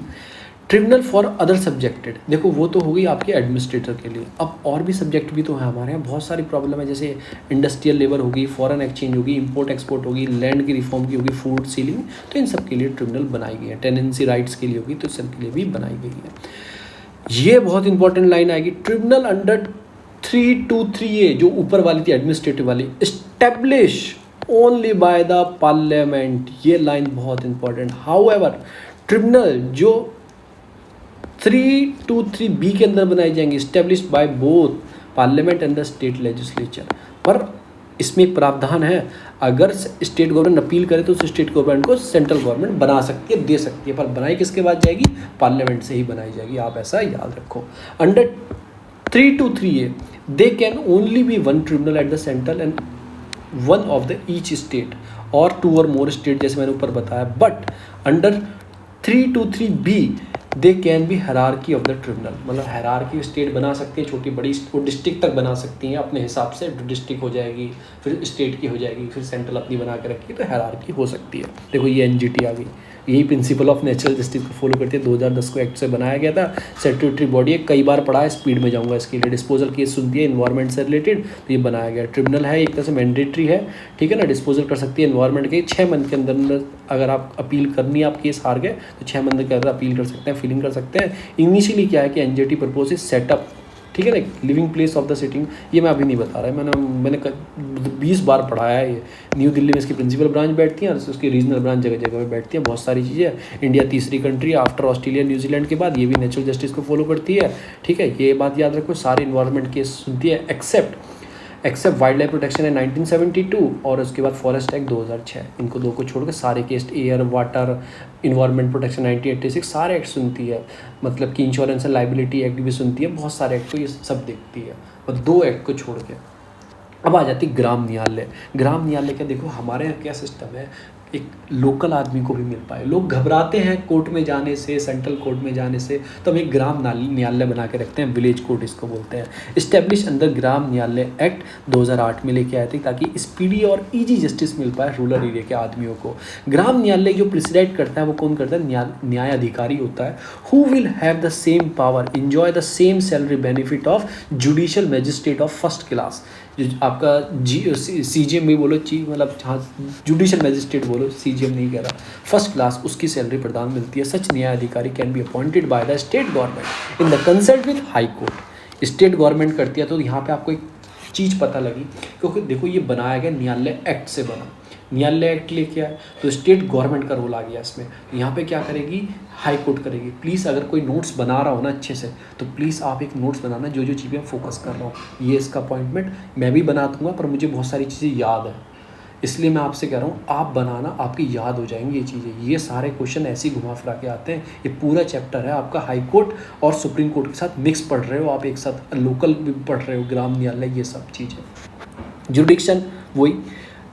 tribunal for other subjected, देखो वो तो हो गई आपके एडमिनिस्ट्रेटर के लिए, अब और भी सब्जेक्ट भी तो है हमारे यहाँ, बहुत सारी प्रॉब्लम है, जैसे इंडस्ट्रियल लेबर होगी, फॉरेन एक्सचेंज होगी, इंपोर्ट एक्सपोर्ट होगी, लैंड की रिफॉर्म की होगी, फूड सीलिंग, तो इन सब के लिए ट्रिब्यूनल बनाई गई है। टेनेंसी राइट्स के लिए होगी तो सब के लिए भी बनाई गई है। ये बहुत इंपॉर्टेंट लाइन आएगी, ट्रिब्यूनल अंडर 323A जो ऊपर वाली थी एडमिनिस्ट्रेटिव वाली, establish only by the parliament, ये लाइन बहुत इंपॉर्टेंट। हाउएवर ट्रिब्यूनल जो 323B के अंदर बनाई जाएंगी, established by both parliament and the state legislature. पर इसमें प्रावधान है, अगर स्टेट गवर्नमेंट अपील करे तो उस स्टेट गवर्नमेंट को सेंट्रल गवर्नमेंट बना सकती है, दे सकती है, पर बनाई किसके बाद जाएगी? पार्लियामेंट से ही बनाई जाएगी। आप ऐसा याद रखो। Under 323A they can only be one tribunal at the central and one of the each state or 2 or more state, जैसे मैंने ऊपर बताया। But under 323B they can be hierarchy of the tribunal, मतलब hierarchy state बना सकती है, छोटी बड़ी वो डिस्ट्रिक्ट तक बना सकती हैं अपने हिसाब से। डिस्ट्रिक्ट हो जाएगी, फिर स्टेट की हो जाएगी, फिर सेंट्रल अपनी बना के रखी, तो हायरार्की हो सकती है। देखो ये NGT आ गई, यही प्रिंसिपल ऑफ नेचुरल जस्टिस को फॉलो करती है। 2010 को एक्ट से बनाया गया था। स्टैट्यूटरी बॉडी है, कई बार पढ़ा है, स्पीड में जाऊंगा इसके लिए। डिस्पोजल केस सुनती है इन्वायरमेंट से रिलेटेड, तो ये बनाया गया। ट्रिब्यूनल है, एक तरह से मैंडेटरी है, ठीक है ना। डिस्पोजल कर सकती है इन्वायरमेंट के 6 मंथ के अंदर अगर आप अपील करनी है, आप केस हार गए तो 6 मंथ के अंदर अपील कर सकते हैं, फीलिंग कर सकते हैं। इनिशियली क्या है कि NGT पर्पज इज सेटअप, ठीक है ना, living place of the sitting. ये मैं अभी नहीं बता रहा है, मैंने 20 बार पढ़ाया है। ये न्यू दिल्ली में इसकी प्रिंसिपल ब्रांच बैठती है और उसकी रीजनल ब्रांच जगह जगह में बैठती है। बहुत सारी चीज़ें। इंडिया तीसरी कंट्री है आफ्टर ऑस्ट्रेलिया न्यूजीलैंड के बाद, ये भी नेचुरल जस्टिस को फॉलो करती है, ठीक है। ये बात याद रखो, सारे इन्वायरमेंट केस सुनती है एक्सेप्ट वाइल्ड लाइफ प्रोटेक्शन है 1972 और उसके बाद फॉरेस्ट एक्ट 2006। इनको 2 को छोड़कर सारे case, air water environment protection 1986, सारे एक्ट सुनती है। मतलब कि इंश्योरेंस एंड लाइबिलिटी एक्ट भी सुनती है, बहुत सारे एक्ट को ये सब देखती है, और 2 एक्ट को छोड़ के। अब आ जाती ग्राम न्यायालय। ग्राम न्यायालय का देखो हमारे यहाँ क्या सिस्टम है, एक लोकल आदमी को भी मिल पाए। लोग घबराते हैं कोर्ट में जाने से, सेंट्रल कोर्ट में जाने से, तो हम एक ग्राम न्यायालय बना के रखते हैं, विलेज कोर्ट इसको बोलते हैं। इस्टेब्लिश अंडर ग्राम न्यायालय एक्ट 2008 में लेके आए थे, ताकि स्पीडी और ईजी जस्टिस मिल पाए रूरल एरिया के आदमियों को। ग्राम न्यायालय जो प्रिसाइड करता है वो कौन करता है? न्याय अधिकारी होता है, who will have the same power, enjoy the same salary benefit of judicial magistrate of first class. जो आपका CGM भी बोलो, मतलब हाँ जुडिशियल मैजिस्ट्रेट बोलो, CGM नहीं कह रहा, फर्स्ट क्लास, उसकी सैलरी प्रदान मिलती है। सच न्याय अधिकारी can be appointed by the state government in the consult with high court. State government करती है। तो यहाँ पे आपको एक चीज़ पता लगी, क्योंकि देखो ये बनाया गया न्यायालय एक्ट से बना, न्यायालय एक्ट लेके आए तो स्टेट गवर्नमेंट का रोल आ गया इसमें। तो यहाँ पे क्या करेगी? हाई कोर्ट करेगी। प्लीज़ अगर कोई नोट्स बना रहा हो ना अच्छे से, तो प्लीज़ आप एक नोट्स बनाना, जो जो चीज़ें मैं फोकस कर रहा हूँ। ये इसका अपॉइंटमेंट मैं भी बना दूंगा, पर मुझे बहुत सारी चीज़ें याद है, इसलिए मैं आपसे कह रहा हूँ आप बनाना, आपकी याद हो जाएंगी ये चीज़ें। ये सारे क्वेश्चन ऐसे ही घुमा फिरा के आते हैं। ये पूरा चैप्टर है आपका हाई कोर्ट और सुप्रीम कोर्ट के साथ मिक्स पढ़ रहे हो आप, एक साथ लोकल भी पढ़ रहे हो, ग्राम न्यायालय, ये सब चीज़ें। जुडिक्शन वही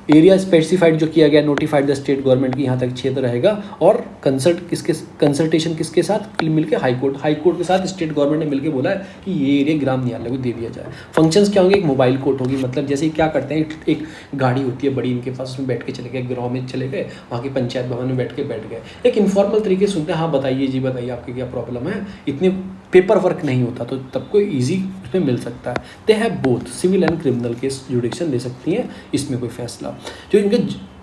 एरिया स्पेसिफाइड जो किया गया, नोटिफाइड द स्टेट गवर्नमेंट की यहाँ तक क्षेत्र रहेगा। और कंसल्टेशन किसके साथ मिलके? हाई कोर्ट के साथ स्टेट गवर्नमेंट ने मिलकर बोला है कि ये एरिया ग्राम न्यायालय को दे दिया जाए। फंक्शंस क्या होंगे? एक मोबाइल कोर्ट होगी, मतलब जैसे क्या करते हैं, एक गाड़ी होती है बड़ी इनके पास, उसमें बैठ के चले गए, गाँव में चले गए, वहाँ की पंचायत भवन में बैठ गए, एक इन्फॉर्मल तरीके से सुनते हैं, हाँ बताइए जी, बताइए आपकी क्या प्रॉब्लम है। इतने पेपर वर्क नहीं होता, तो तब को ईजी उसमें मिल सकता है। They have both civil and criminal case jurisdiction ले सकती हैं, इसमें कोई फैसला जो इनका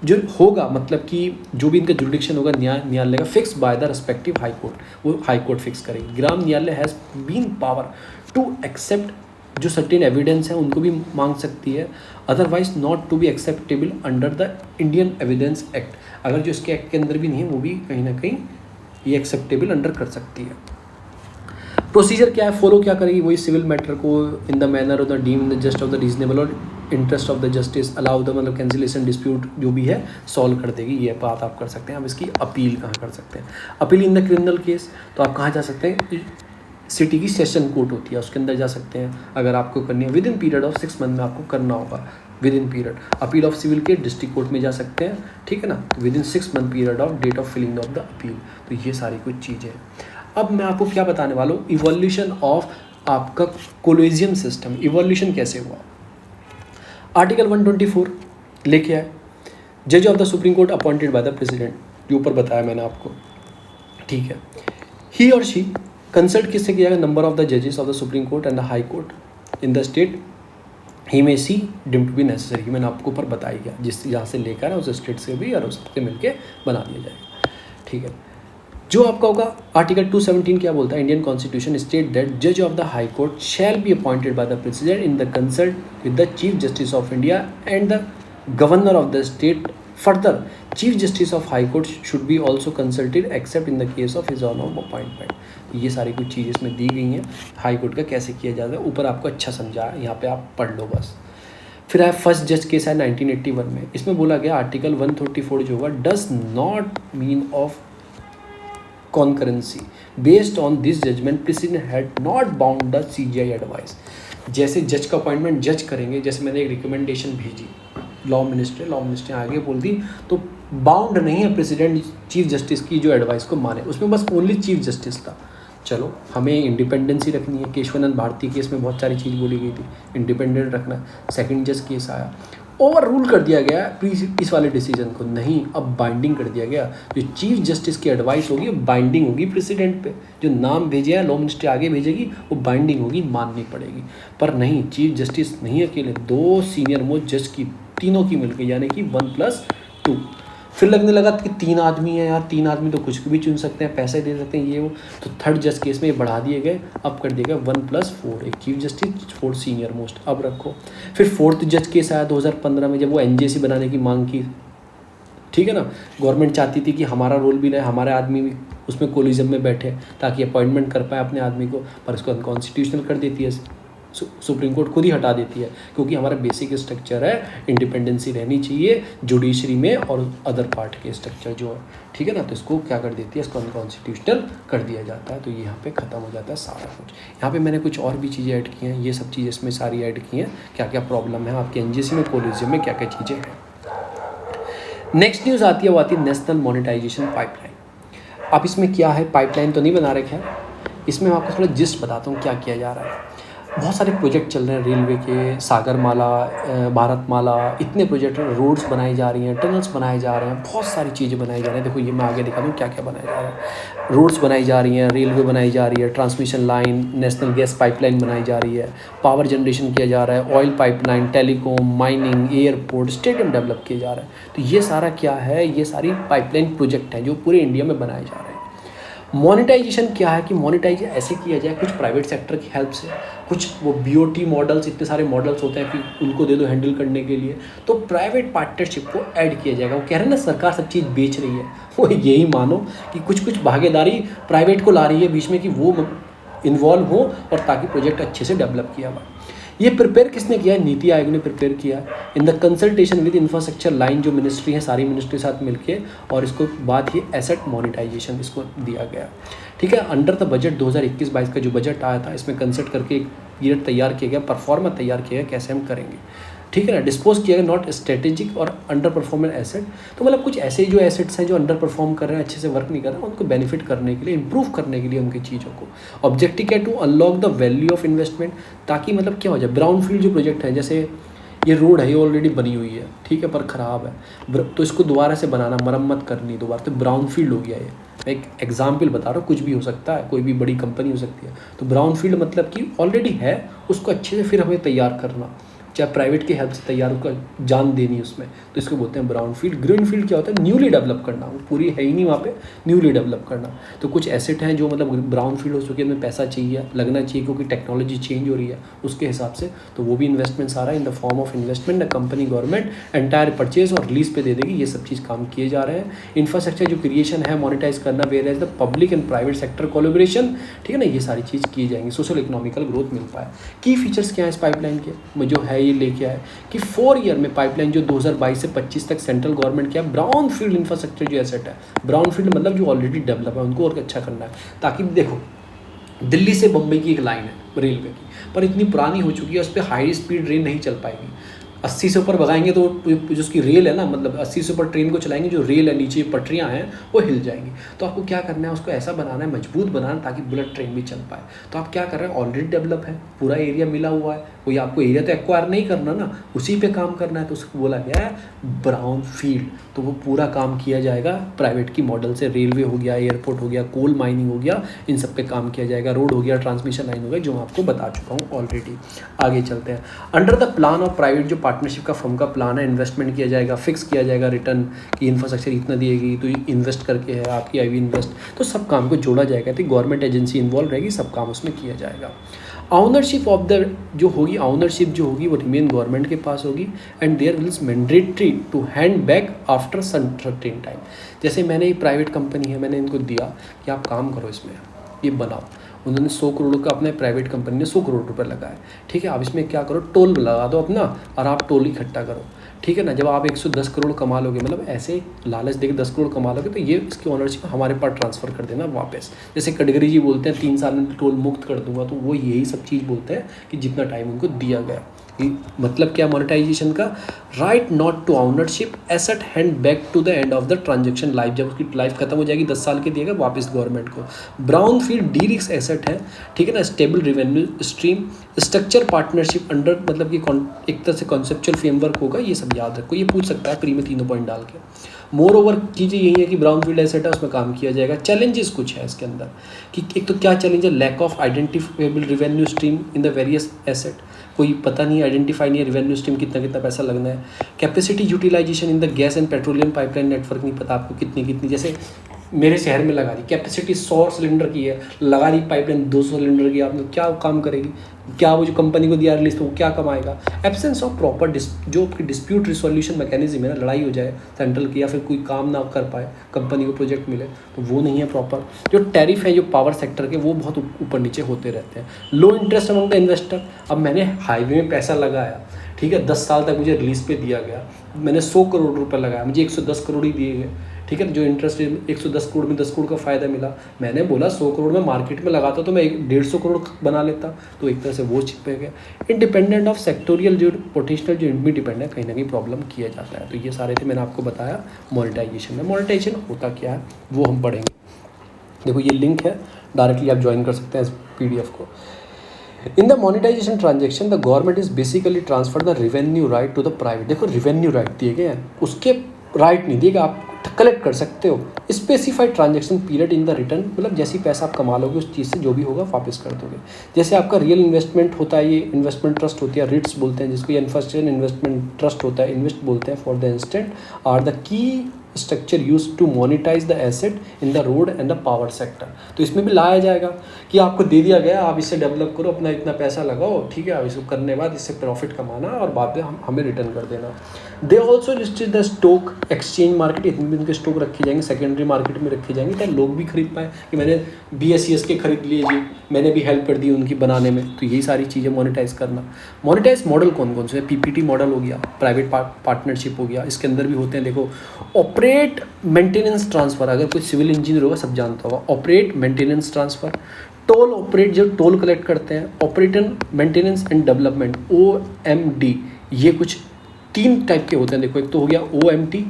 जो होगा, मतलब कि जो भी इनका जुडिक्शन होगा न्यायालय का, fix by the respective high court, वो हाई कोर्ट फिक्स करेगी। Gram Nyayalaya has been power to accept जो सर्टेन एविडेंस है उनको भी मांग सकती है, otherwise not to be acceptable under the Indian Evidence Act. अगर जो इसके एक्ट के अंदर भी नहीं है, वो भी कहीं ना कहीं ये एक्सेप्टेबल अंडर कर सकती है। प्रोसीजर क्या है, फॉलो क्या करेगी? वही सिविल मैटर को in the manner of the deem in the just of the reasonable और interest of the justice allow the, मतलब कैंसिलेशन डिस्प्यूट जो भी है सॉल्व कर देगी। ये बात आप कर सकते हैं। अब इसकी अपील कहाँ कर सकते हैं? Appeal in the criminal case, तो आप कहाँ जा सकते हैं? सिटी की सेशन कोर्ट होती है, उसके अंदर जा सकते हैं। अगर आपको करनी है within period of 6 month में आपको करना होगा, within period. Appeal of civil के डिस्ट्रिक्ट कोर्ट में जा सकते हैं, ठीक है ना, within 6 month period of date of filing of the appeal. तो ये सारी कुछ चीज़ें हैं। अब मैं आपको क्या बताने वाला हूँ, इवोल्यूशन ऑफ आपका कोलेजियम सिस्टम। इवोल्यूशन कैसे हुआ? आर्टिकल 124 लेके आए, जज of the supreme court appointed by the president, जो ऊपर बताया मैंने आपको, ठीक है। ही और शी कंसल्ट किससे किया गया? नंबर ऑफ द जजेस of the supreme court and the high court in the state he may see deem to be necessary. मैंने आपको ऊपर बताया गया, जिस यहाँ से लेकर उस स्टेट से भी और उससे मिलके बना दिया जाएगा, ठीक है। जो आपका होगा आर्टिकल 217 क्या बोलता है? इंडियन कॉन्स्टिट्यूशन स्टेट दैट जज of the high court shall be appointed by the president in the consult with the chief justice of India and the governor of the state further chief justice of high court should be also consulted accept in the case of his on off appointment. ये सारी कुछ चीज़ इसमें दी गई हैं high court का कैसे किया जाता है, ऊपर आपको अच्छा समझा है, यहाँ पे आप पढ़ लो बस। फिर है फर्स्ट जज केस है 1981 में, इसमें बोला गया आर्टिकल 134 जो होगा does not mean of concurrency based on this judgement president had not bound the CJI advice. जैसे जज का अपॉइंटमेंट जज करेंगे, जैसे मैंने एक रिकमेंडेशन भेजी लॉ मिनिस्ट्री ने आगे बोल दी, तो बाउंड नहीं है प्रेसिडेंट चीफ जस्टिस की जो एडवाइस को माने, उसमें बस ओनली चीफ जस्टिस था। चलो हमें इंडिपेंडेंसी रखनी है, केशवानंद भारती केस में बहुत सारी चीज़ बोली गई थी, इंडिपेंडेंट रखना। सेकंड जज केस आया, ओवर रूल कर दिया गया इस वाले डिसीजन को, नहीं अब बाइंडिंग कर दिया गया। जो चीफ जस्टिस की एडवाइस होगी बाइंडिंग होगी प्रेसिडेंट पे, जो नाम भेजे है लॉ मिनिस्ट्री आगे भेजेगी वो बाइंडिंग होगी, माननी पड़ेगी। पर नहीं, चीफ जस्टिस नहीं अकेले, 2 सीनियर मोस्ट जज की, तीनों की मिलकर, यानी कि 1+2। फिर लगने लगा कि 3 आदमी है यार, 3 आदमी तो कुछ भी चुन सकते हैं, पैसे दे सकते हैं ये वो, तो थर्ड जज केस में ये बढ़ा दिए गए, अब कर दिया गया 1+4, एक चीफ जस्टिस 4 सीनियर मोस्ट, अब रखो। फिर फोर्थ जज केस आया 2015 में, जब वो NJC बनाने की मांग की, ठीक है ना, गवर्नमेंट चाहती थी कि हमारा रोल भी रहे, हमारे आदमी भी उसमें कोलिजम में बैठे ताकि अपॉइंटमेंट कर पाए अपने आदमी को, पर उसको अनकॉन्स्टिट्यूशनल कर देती है, सुप्रीम कोर्ट खुद ही हटा देती है, क्योंकि हमारा बेसिक स्ट्रक्चर है इंडिपेंडेंसी रहनी चाहिए जुडिशरी में और अदर पार्ट के स्ट्रक्चर जो है, ठीक है ना, तो इसको क्या कर देती है, इसको अनकॉन्स्टिट्यूशनल कर दिया जाता है। तो ये यहाँ पे ख़त्म हो जाता है सारा कुछ। यहाँ पे मैंने कुछ और भी चीज़ें ऐड की हैं, ये सब चीज़ें इसमें सारी ऐड की हैं, क्या क्या प्रॉब्लम है आपके NJC में, कोलिजियम में क्या क्या चीज़ें हैं। नेक्स्ट न्यूज़ आती है, वो आती है नेशनल मोनेटाइजेशन पाइपलाइन। अब इसमें क्या है, पाइपलाइन तो नहीं बना रखा है, इसमें मैं आपको थोड़ा जिस्ट बताता हूँ क्या किया जा रहा है। बहुत सारे प्रोजेक्ट चल रहे हैं रेलवे के, सागरमाला, भारतमाला, इतने प्रोजेक्ट, रोड्स बनाई जा रही हैं, टनल्स बनाए जा रहे हैं, बहुत सारी चीज़ें बनाई जा रही हैं। देखो ये मैं आगे दिखा दूँ क्या क्या बनाया जा रहा है। रोड्स बनाई जा रही हैं, रेलवे बनाई जा रही है, transmission line, national gas pipeline बनाई जा रही है, पावर जनरेशन किया जा रहा है, oil pipeline, telecom, mining, airport, stadium develop किए जा रहे हैं। तो ये सारा क्या है, ये सारी पाइपलाइन प्रोजेक्ट हैं जो पूरे इंडिया में बनाए जा रहे हैं। मोनेटाइजेशन क्या है कि मोनेटाइज ऐसे किया जाए, कुछ प्राइवेट सेक्टर की हेल्प से, कुछ वो BOT मॉडल्स, इतने सारे मॉडल्स होते हैं कि उनको दे दो हैंडल करने के लिए, तो प्राइवेट पार्टनरशिप को ऐड किया जाएगा। वो कह रहे हैं ना सरकार सब चीज़ बेच रही है, वो यही मानो कि कुछ कुछ भागीदारी प्राइवेट को ला रही है बीच में कि वो इन्वॉल्व हो और ताकि प्रोजेक्ट अच्छे से डेवलप किया हुआ। ये प्रिपेयर किसने किया है, नीति आयोग ने प्रिपेयर किया in the consultation with infrastructure line, जो मिनिस्ट्री है सारी मिनिस्ट्री साथ मिलके, और इसको बाद ये एसेट मोनेटाइजेशन इसको दिया गया, ठीक है। अंडर द बजट 2021-22 का जो बजट आया था, इसमें कंसल्ट करके एक पीरियड तैयार किया गया, परफॉर्मा तैयार किया गया कैसे हम करेंगे, ठीक है ना। डिस्पोज किया गया नॉट स्ट्रेटेजिक और अंडर परफॉर्मेंस एसेट, तो मतलब कुछ ऐसे जो एसेट्स हैं जो अंडर परफॉर्म कर रहे हैं, अच्छे से वर्क नहीं कर रहे हैं, उनको बेनिफिट करने के लिए, इंप्रूव करने के लिए उनकी चीज़ों को। ऑब्जेक्टिव है to unlock the value of investment, ताकि मतलब क्या हो जाए, ब्राउन फील्ड जो प्रोजेक्ट है, जैसे ये रोड है ये ऑलरेडी बनी हुई है, ठीक है, पर ख़राब है, तो इसको दोबारा से बनाना, मरम्मत करनी दोबारा, तो ब्राउन फील्ड हो गया ये। मैं एक एग्जाम्पल बता रहा हूँ, कुछ भी हो सकता है, कोई भी बड़ी कंपनी हो सकती है। तो ब्राउन फील्ड मतलब कि ऑलरेडी है, उसको अच्छे से फिर हमें तैयार करना, चाहे प्राइवेट की हेल्प से तैयार होकर जान देनी उसमें, तो इसको बोलते हैं ब्राउन फील्ड। ग्रीन फील्ड क्या होता है, न्यूली डेवलप करना, वो पूरी है ही नहीं वहाँ पे, न्यूली डेवलप करना। तो कुछ एसेट हैं जो मतलब ब्राउन फील्ड हो चुके हैं, उनमें पैसा चाहिए, लगना चाहिए, क्योंकि टेक्नोलॉजी चेंज हो रही है उसके हिसाब से, तो वो भी इन्वेस्टमेंट सारा in the form of investment, the company government entire purchase और रिलीज पे दे देगी। ये सब चीज़ काम किए जा रहे हैं। इंफ्रास्ट्रक्चर जो क्रिएशन है मोनेटाइज करना, whereas the public and private sector collaboration, ठीक है ना, ये सारी चीज़ की जाएंगी, सोशल इकोनॉमिकल ग्रोथ मिल पाए। की फीचर्स क्या है इस पाइपलाइन के, जो है ये लेके आए कि 4 ईयर में पाइपलाइन जो 2022 से 25 तक सेंट्रल गवर्नमेंट क्या ब्राउन फील्ड इंफ्रास्ट्रक्चर जो एसेट है, ब्राउन फील्ड मतलब जो ऑलरेडी डेवलप है, उनको और अच्छा करना है। ताकि देखो दिल्ली से बम्बई की एक लाइन है रेलवे की, पर इतनी पुरानी हो चुकी है, उस पर हाई स्पीड ट्रेन नहीं चल पाएगी। 80 से ऊपर भगाएंगे तो जो उसकी रेल है ना, मतलब 80 से ऊपर ट्रेन को चलाएंगे, जो रेल है नीचे पटरियां हैं वो हिल जाएंगी। तो आपको क्या करना है, उसको ऐसा बनाना है, मजबूत बनाना, ताकि बुलेट ट्रेन भी चल पाए। तो आप क्या कर रहे हैं, ऑलरेडी डेवलप है, पूरा एरिया मिला हुआ है, कोई आपको एरिया तो एक्वायर नहीं करना ना, उसी पे काम करना है। तो उसको बोला गया है ब्राउन फील्ड, तो वो पूरा काम किया जाएगा प्राइवेट की मॉडल से। रेलवे हो गया, एयरपोर्ट हो गया, कोल माइनिंग हो गया, इन सब पे काम किया जाएगा। रोड हो गया, ट्रांसमिशन लाइन हो गया, जो मैं आपको बता चुका हूँ ऑलरेडी। आगे चलते हैं। Under the plan of private, जो पार्टनरशिप का फर्म का प्लान है, इन्वेस्टमेंट किया जाएगा, फिक्स किया जाएगा रिटर्न की इंफ्रास्ट्रक्चर इतना दिएगी तो इन्वेस्ट करके है आपकी आई इन्वेस्ट, तो सब काम को जोड़ा जाएगा। तो गवर्नमेंट एजेंसी इन्वॉल्व रहेगी, सब काम उसमें किया जाएगा। ऑनरशिप ऑफ द जो होगी, ऑनरशिप जो होगी वो रिमेन गवर्नमेंट के पास होगी and there will mandatory to hand back after certain time. जैसे मैंने एक प्राइवेट कंपनी है, मैंने इनको दिया कि आप काम करो इसमें, ये बनाओ, उन्होंने 100 करोड़ का, अपने प्राइवेट कंपनी ने 100 करोड़ रुपए लगाए, ठीक है। आप इसमें क्या करो, टोल लगा दो अपना और आप टोल इकट्ठा करो, ठीक है ना। जब आप 110 करोड़ कमा लोगे, मतलब ऐसे लालच देके 10 करोड़ कमा लोगे, तो ये इसकी ऑनरशिप हमारे पास ट्रांसफ़र कर देना वापस। जैसे गडकरी जी बोलते हैं 3 साल में टोल मुक्त कर दूंगा, तो वो यही सब चीज़ बोलते हैं कि जितना टाइम उनको दिया गया। मतलब क्या मोनेटाइजेशन का, right not to ownership asset hand back to the end of the transaction life. जब उसकी लाइफ खत्म हो जाएगी 10 साल के दिएगा वापस गवर्नमेंट को। Brown field D risk asset है, ठीक है ना। Stable revenue stream, structure partnership under, मतलब कि एक तरह से कॉन्सेप्चुअल फ्रेमवर्क होगा, ये सब याद रखो। ये पूछ सकता है प्री में तीनों पॉइंट डाल के। मोर ओवर चीज़ें यही है कि ब्राउन फील्ड एसेट है, उसमें काम किया जाएगा। चैलेंजेस कुछ है इसके अंदर कि एक तो क्या चैलेंज है, lack of identifiable revenue stream in the various asset. कोई पता नहीं, आइडेंटिफाई नहीं है रेवेन्यू स्ट्रीम, कितना कितना पैसा लगना है। Capacity utilisation in the gas and petroleum pipeline network, नहीं पता आपको कितनी कितनी। जैसे मेरे शहर में लगा दी कैपेसिटी 100 सिलेंडर की है, लगा दी पाइपलाइन 200 सिलेंडर की, आपने क्या काम करेगी, क्या वो जो कंपनी को दिया रिलीज तो वो क्या कमाएगा। एब्सेंस ऑफ प्रॉपर जो आपकी डिस्प्यूट रिसोल्यूशन मैकेनिज्म है ना, लड़ाई हो जाए सेंट्रल की या फिर कोई काम ना कर पाए, कंपनी को प्रोजेक्ट मिले, तो वो नहीं है प्रॉपर। जो टैरिफ है जो पावर सेक्टर के, वो बहुत ऊपर नीचे होते रहते हैं। लो इंटरेस्ट अमंग द इन्वेस्टर। अब मैंने हाईवे में पैसा लगाया, ठीक है, 10 साल तक मुझे रिलीज पे दिया गया, मैंने 100 करोड़ रुपए लगाया, मुझे 110 करोड़ ही दिए गए, ठीक है। जो इंटरेस्ट 110 करोड़ में 10 करोड़ का फ़ायदा मिला, मैंने बोला 100 करोड़ में मार्केट में लगाता तो मैं 150 करोड़ बना लेता, तो एक तरह से वो छिप गया। इंडिपेंडेंट ऑफ सेक्टोरियल जो पोटेंशियल जो इनमें डिपेंड है, कहीं ना कहीं प्रॉब्लम किया जाता है। तो ये सारे थे, मैंने आपको बताया मोनेटाइजेशन में। मोनेटाइजेशन होता क्या है वो हम पढ़ेंगे। देखो ये लिंक है, डायरेक्टली आप ज्वाइन कर सकते हैं इस PDF को। In the monetisation transaction the government is basically transfer the revenue right to the private. देखो रेवेन्यू राइट दिए गए हैं, उसके राइट नहीं दिएगा, आप कलेक्ट कर सकते हो। Specified transaction period in the return, मतलब जैसी पैसा आप कमा लोगे उस चीज़ से जो भी होगा वापस कर दोगे। जैसे आपका रियल इन्वेस्टमेंट होता है, ये इन्वेस्टमेंट ट्रस्ट होती है, रिट्स बोलते हैं जिसको, या इंफ्रास्ट्रक्चर इन्वेस्टमेंट ट्रस्ट होता है, इन्वेस्ट बोलते हैं। For the instant are the key structure use to monetise the asset in the road and the power sector. तो इसमें भी लाया जाएगा कि आपको दे दिया गया, आप इसे डेवलप करो, अपना इतना पैसा लगाओ, ठीक है, अब इसको करने के बाद इससे प्रॉफिट कमाना और बाद में हमें रिटर्न कर देना। They also listed the stock exchange market, इतने भी उनके स्टॉक रखे जाएंगे, सेकेंडरी मार्केट में रखे जाएंगे ताकि लोग भी खरीद पाएँ कि मैंने BSES के खरीद लिए जी, मैंने भी हेल्प कर दी उनकी बनाने में। तो यही सारी चीज़ें मोनेटाइज करना। मोनेटाइज मॉडल कौन कौन से हैं, PPT मॉडल हो गया, प्राइवेट पार्टनरशिप हो गया, इसके अंदर भी होते हैं। देखो ऑपरेट मेंटेनेंस ट्रांसफ़र, अगर कोई सिविल इंजीनियर होगा सब जानता होगा, operate maintenance transfer. Toll operate, जो टोल कलेक्ट करते हैं, operator maintenance and development OMD, ये कुछ 3 टाइप के होते हैं। देखो एक तो हो गया OMT,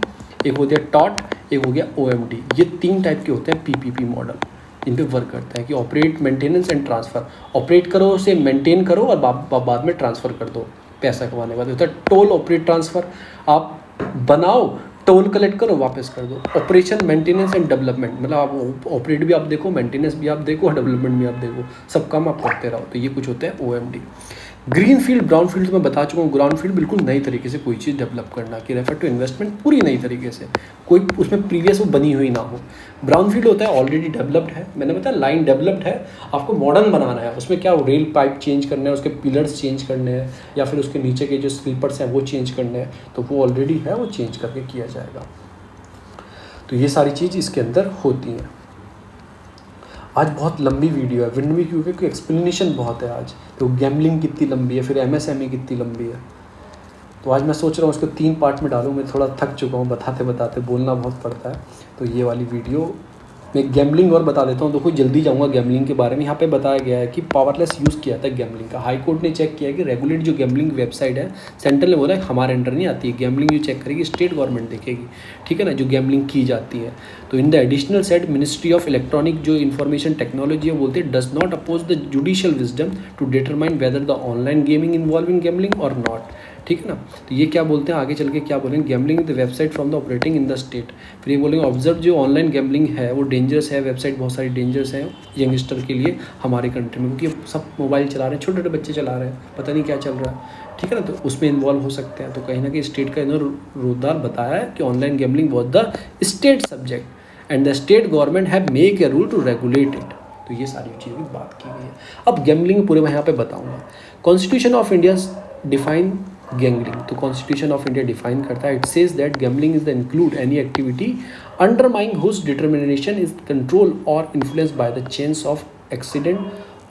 एक हो गया टॉट, एक हो गया OMD। ये 3 टाइप के होते हैं PPP मॉडल, इन पे वर्क करता है कि operate maintenance and transfer. Operate करो, उसे मेंटेन करो और बाद में ट्रांसफ़र कर दो पैसा कमाने के बाद। होता है टोल ऑपरेट ट्रांसफ़र, आप बनाओ, टोल कलेक्ट करो, वापस कर दो। ऑपरेशन मेंटेनेंस एंड डेवलपमेंट, मतलब आप ऑपरेट भी आप देखो, मेंटेनेंस भी आप देखो, डेवलपमेंट भी आप देखो, सब काम आप करते रहो। तो ये कुछ होता है OMD। Green field, brown field मैं बता चुका हूँ। ग्राउंड फील्ड बिल्कुल नई तरीके से कोई चीज़ डेवलप करना, कि रेफर टू इन्वेस्टमेंट पूरी नई तरीके से, कोई उसमें प्रीवियस वो बनी हुई ना हो। ब्राउन फील्ड होता है ऑलरेडी डेवलप्ड है, मैंने बताया लाइन डेवलप्ड है, आपको मॉडर्न बनाना है। उसमें क्या रेल पाइप चेंज करना है, उसके पिलर्स चेंज करने हैं, या फिर उसके नीचे के जो स्लीपर्स हैं वो चेंज करने हैं, तो वो ऑलरेडी है, वो चेंज करके किया जाएगा। तो ये सारी चीज़ इसके अंदर होती हैं। आज बहुत लंबी वीडियो है, विंडवी क्योंकि एक्सप्लेनेशन बहुत है आज। तो गैम्बलिंग कितनी लंबी है, फिर MSME कितनी लंबी है, तो आज मैं सोच रहा हूँ उसको 3 पार्ट में डालूँ। मैं थोड़ा थक चुका हूँ, बताते बताते बोलना बहुत पड़ता है। तो ये वाली वीडियो मैं गैम्बलिंग और बता देता हूँ, देखो जल्दी जाऊँगा गैम्बलिंग के बारे में। यहाँ पे बताया गया है कि पावरलेस यूज़ किया था गैम्बलिंग का। हाई कोर्ट ने चेक किया कि रेगुलेट जो गैम्बलिंग वेबसाइट है, सेंट्रल ने बोला हमारे अंडर नहीं आती है, गैम्बलिंग जो चेक करेगी स्टेट गवर्नमेंट देखेगी, ठीक है ना, जो गैम्बलिंग की जाती है। तो in the additional set ministry of electronic जो इन्फॉर्मेशन टेक्नोलॉजी है, बोलते हैं does not oppose the judicial wisdom to determine whether the online gaming involving gambling or not, ठीक है ना। तो ये क्या बोलते हैं आगे चल के, क्या बोलेंगे, gambling the website from the operating in the state. फिर ये बोलेंगे ऑब्जर्व जो ऑनलाइन गैम्बलिंग है वो डेंजरस है, वेबसाइट बहुत सारी डेंजरस है यंगस्टर के लिए हमारे कंट्री में, क्योंकि सब मोबाइल चला रहे हैं, छोटे छोटे बच्चे चला रहे हैं, पता नहीं क्या चल रहा है, ठीक है ना, तो उसमें इन्वॉल्व हो सकते हैं। तो कहीं ना कहीं स्टेट का इन्होंने रोजगार बताया है कि online gambling was the state subject and the state government have make a rule to regulate it. तो ये सारी चीज़ों की बात की गई है। अब गैम्बलिंग पूरे मैं यहाँ पे बताऊँगा। Constitution of India define gambling, तो कॉन्स्टिट्यूशन ऑफ इंडिया डिफाइन करता है, it says that gambling is the include any activity undermining whose determination is control और influence by the chance of accident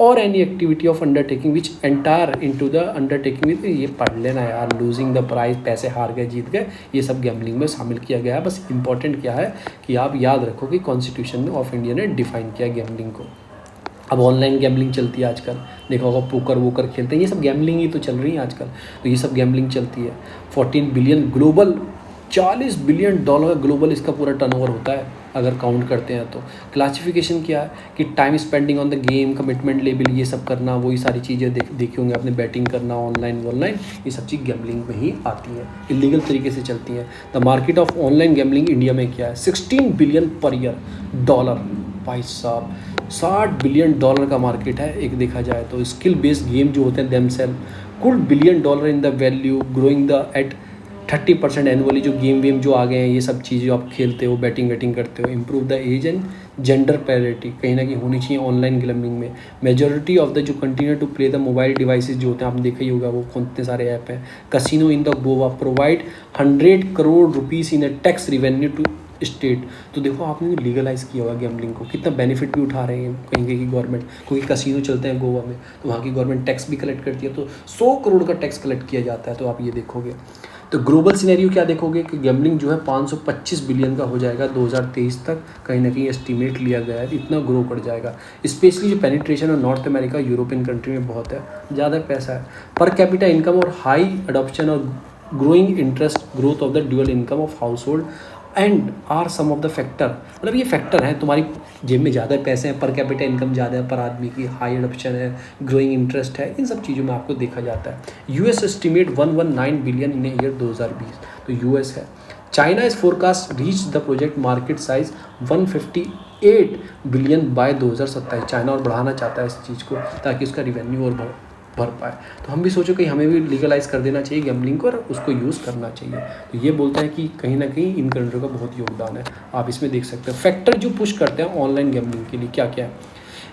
और any activity of undertaking which entire into the undertaking with, ये पढ़ लेना यार, losing the prize, पैसे हार गए जीत गए, ये सब गैम्बलिंग में शामिल किया गया है। बस इंपॉर्टेंट क्या है कि आप याद रखो कि कॉन्स्टिट्यूशन ऑफ इंडिया ने डिफाइन किया गैम्बलिंग को। अब ऑनलाइन गैम्बलिंग चलती है आजकल, देखा होगा पोकर वोकर खेलते हैं, ये सब गैम्बलिंग ही तो चल रही है आजकल, तो ये सब गैम्बलिंग चलती है। 14 बिलियन ग्लोबल, $40 बिलियन ग्लोबल इसका पूरा टर्नओवर होता है अगर काउंट करते हैं तो। क्लासिफिकेशन क्या है कि time spending on the game, commitment level, ये सब करना, वही सारी चीज़ें देखी होंगे आपने, बैटिंग करना ऑनलाइन, ये सब चीज़ गैम्बलिंग में ही आती है, इलीगल तरीके से चलती हैं। The market of online gambling India में क्या है, $16 बिलियन पर ईयर। भाई साहब, $60 बिलियन का मार्केट है एक देखा जाए तो। स्किल बेस्ड गेम जो होते हैं देमसेल्फ, कुल $1 billion in the value, growing the at 30% annually. जो गेम वेम जो आ गए हैं, ये सब चीज़ें आप खेलते हो, बैटिंग वेटिंग करते हो। Improve the age and gender parity कहीं ना कहीं होनी चाहिए ऑनलाइन गेमिंग में। मेजॉरिटी ऑफ द जो continue to play the mobile devices जो होते हैं, आपने देखा ही होगा वो कितने सारे ऐप हैं। Casino in the Goa provide 100 crore rupees in a tax revenue to state. तो देखो आपने लीगलाइज किया हुआ गैम्बलिंग को, कितना बेनिफिट भी उठा रहे हैं कहीं कहीं की गवर्नमेंट, क्योंकि कसिनो चलते हैं गोवा में तो वहाँ की गवर्नमेंट टैक्स भी कलेक्ट करती है, तो 100 करोड़ का टैक्स कलेक्ट किया जाता है। तो आप ये देखोगे तो ग्लोबल सिनेरियो क्या देखोगे कि गैम्बलिंग जो है 525 बिलियन का हो जाएगा 2023 तक, कहीं ना कहीं एस्टिमेट लिया गया है, इतना ग्रो कर जाएगा। स्पेशली जो पेनिट्रेशन है नॉर्थ अमेरिका, यूरोपियन कंट्री में बहुत है, ज़्यादा पैसा है। पर कैपिटा इनकम और हाई अडॉप्शन और growing interest growth of the dual income of household and are some of the factor, मतलब ये फैक्टर है, तुम्हारी जेब में ज़्यादा पैसे हैं, पर कैपिटा इनकम ज़्यादा है पर आदमी की, हाई अडॉप्शन है, ग्रोइंग इंटरेस्ट है, इन सब चीज़ों में आपको देखा जाता है। US estimate 119 billion in year 2020, तो यूएस है। China is forecast reach the project market size 158 billion bye 2027। China और बढ़ाना चाहता है इस चीज़ को ताकि उसका रिवेन्यू और भर पाए। तो हम भी सोचो कि हमें भी लीगलाइज कर देना चाहिए गैम्बलिंग को और उसको यूज़ करना चाहिए। तो ये बोलते हैं कि कहीं ना कहीं इन कंट्रियों का बहुत योगदान है, आप इसमें देख सकते हैं। फैक्टर जो पुश करते हैं ऑनलाइन गैम्बलिंग के लिए क्या क्या है,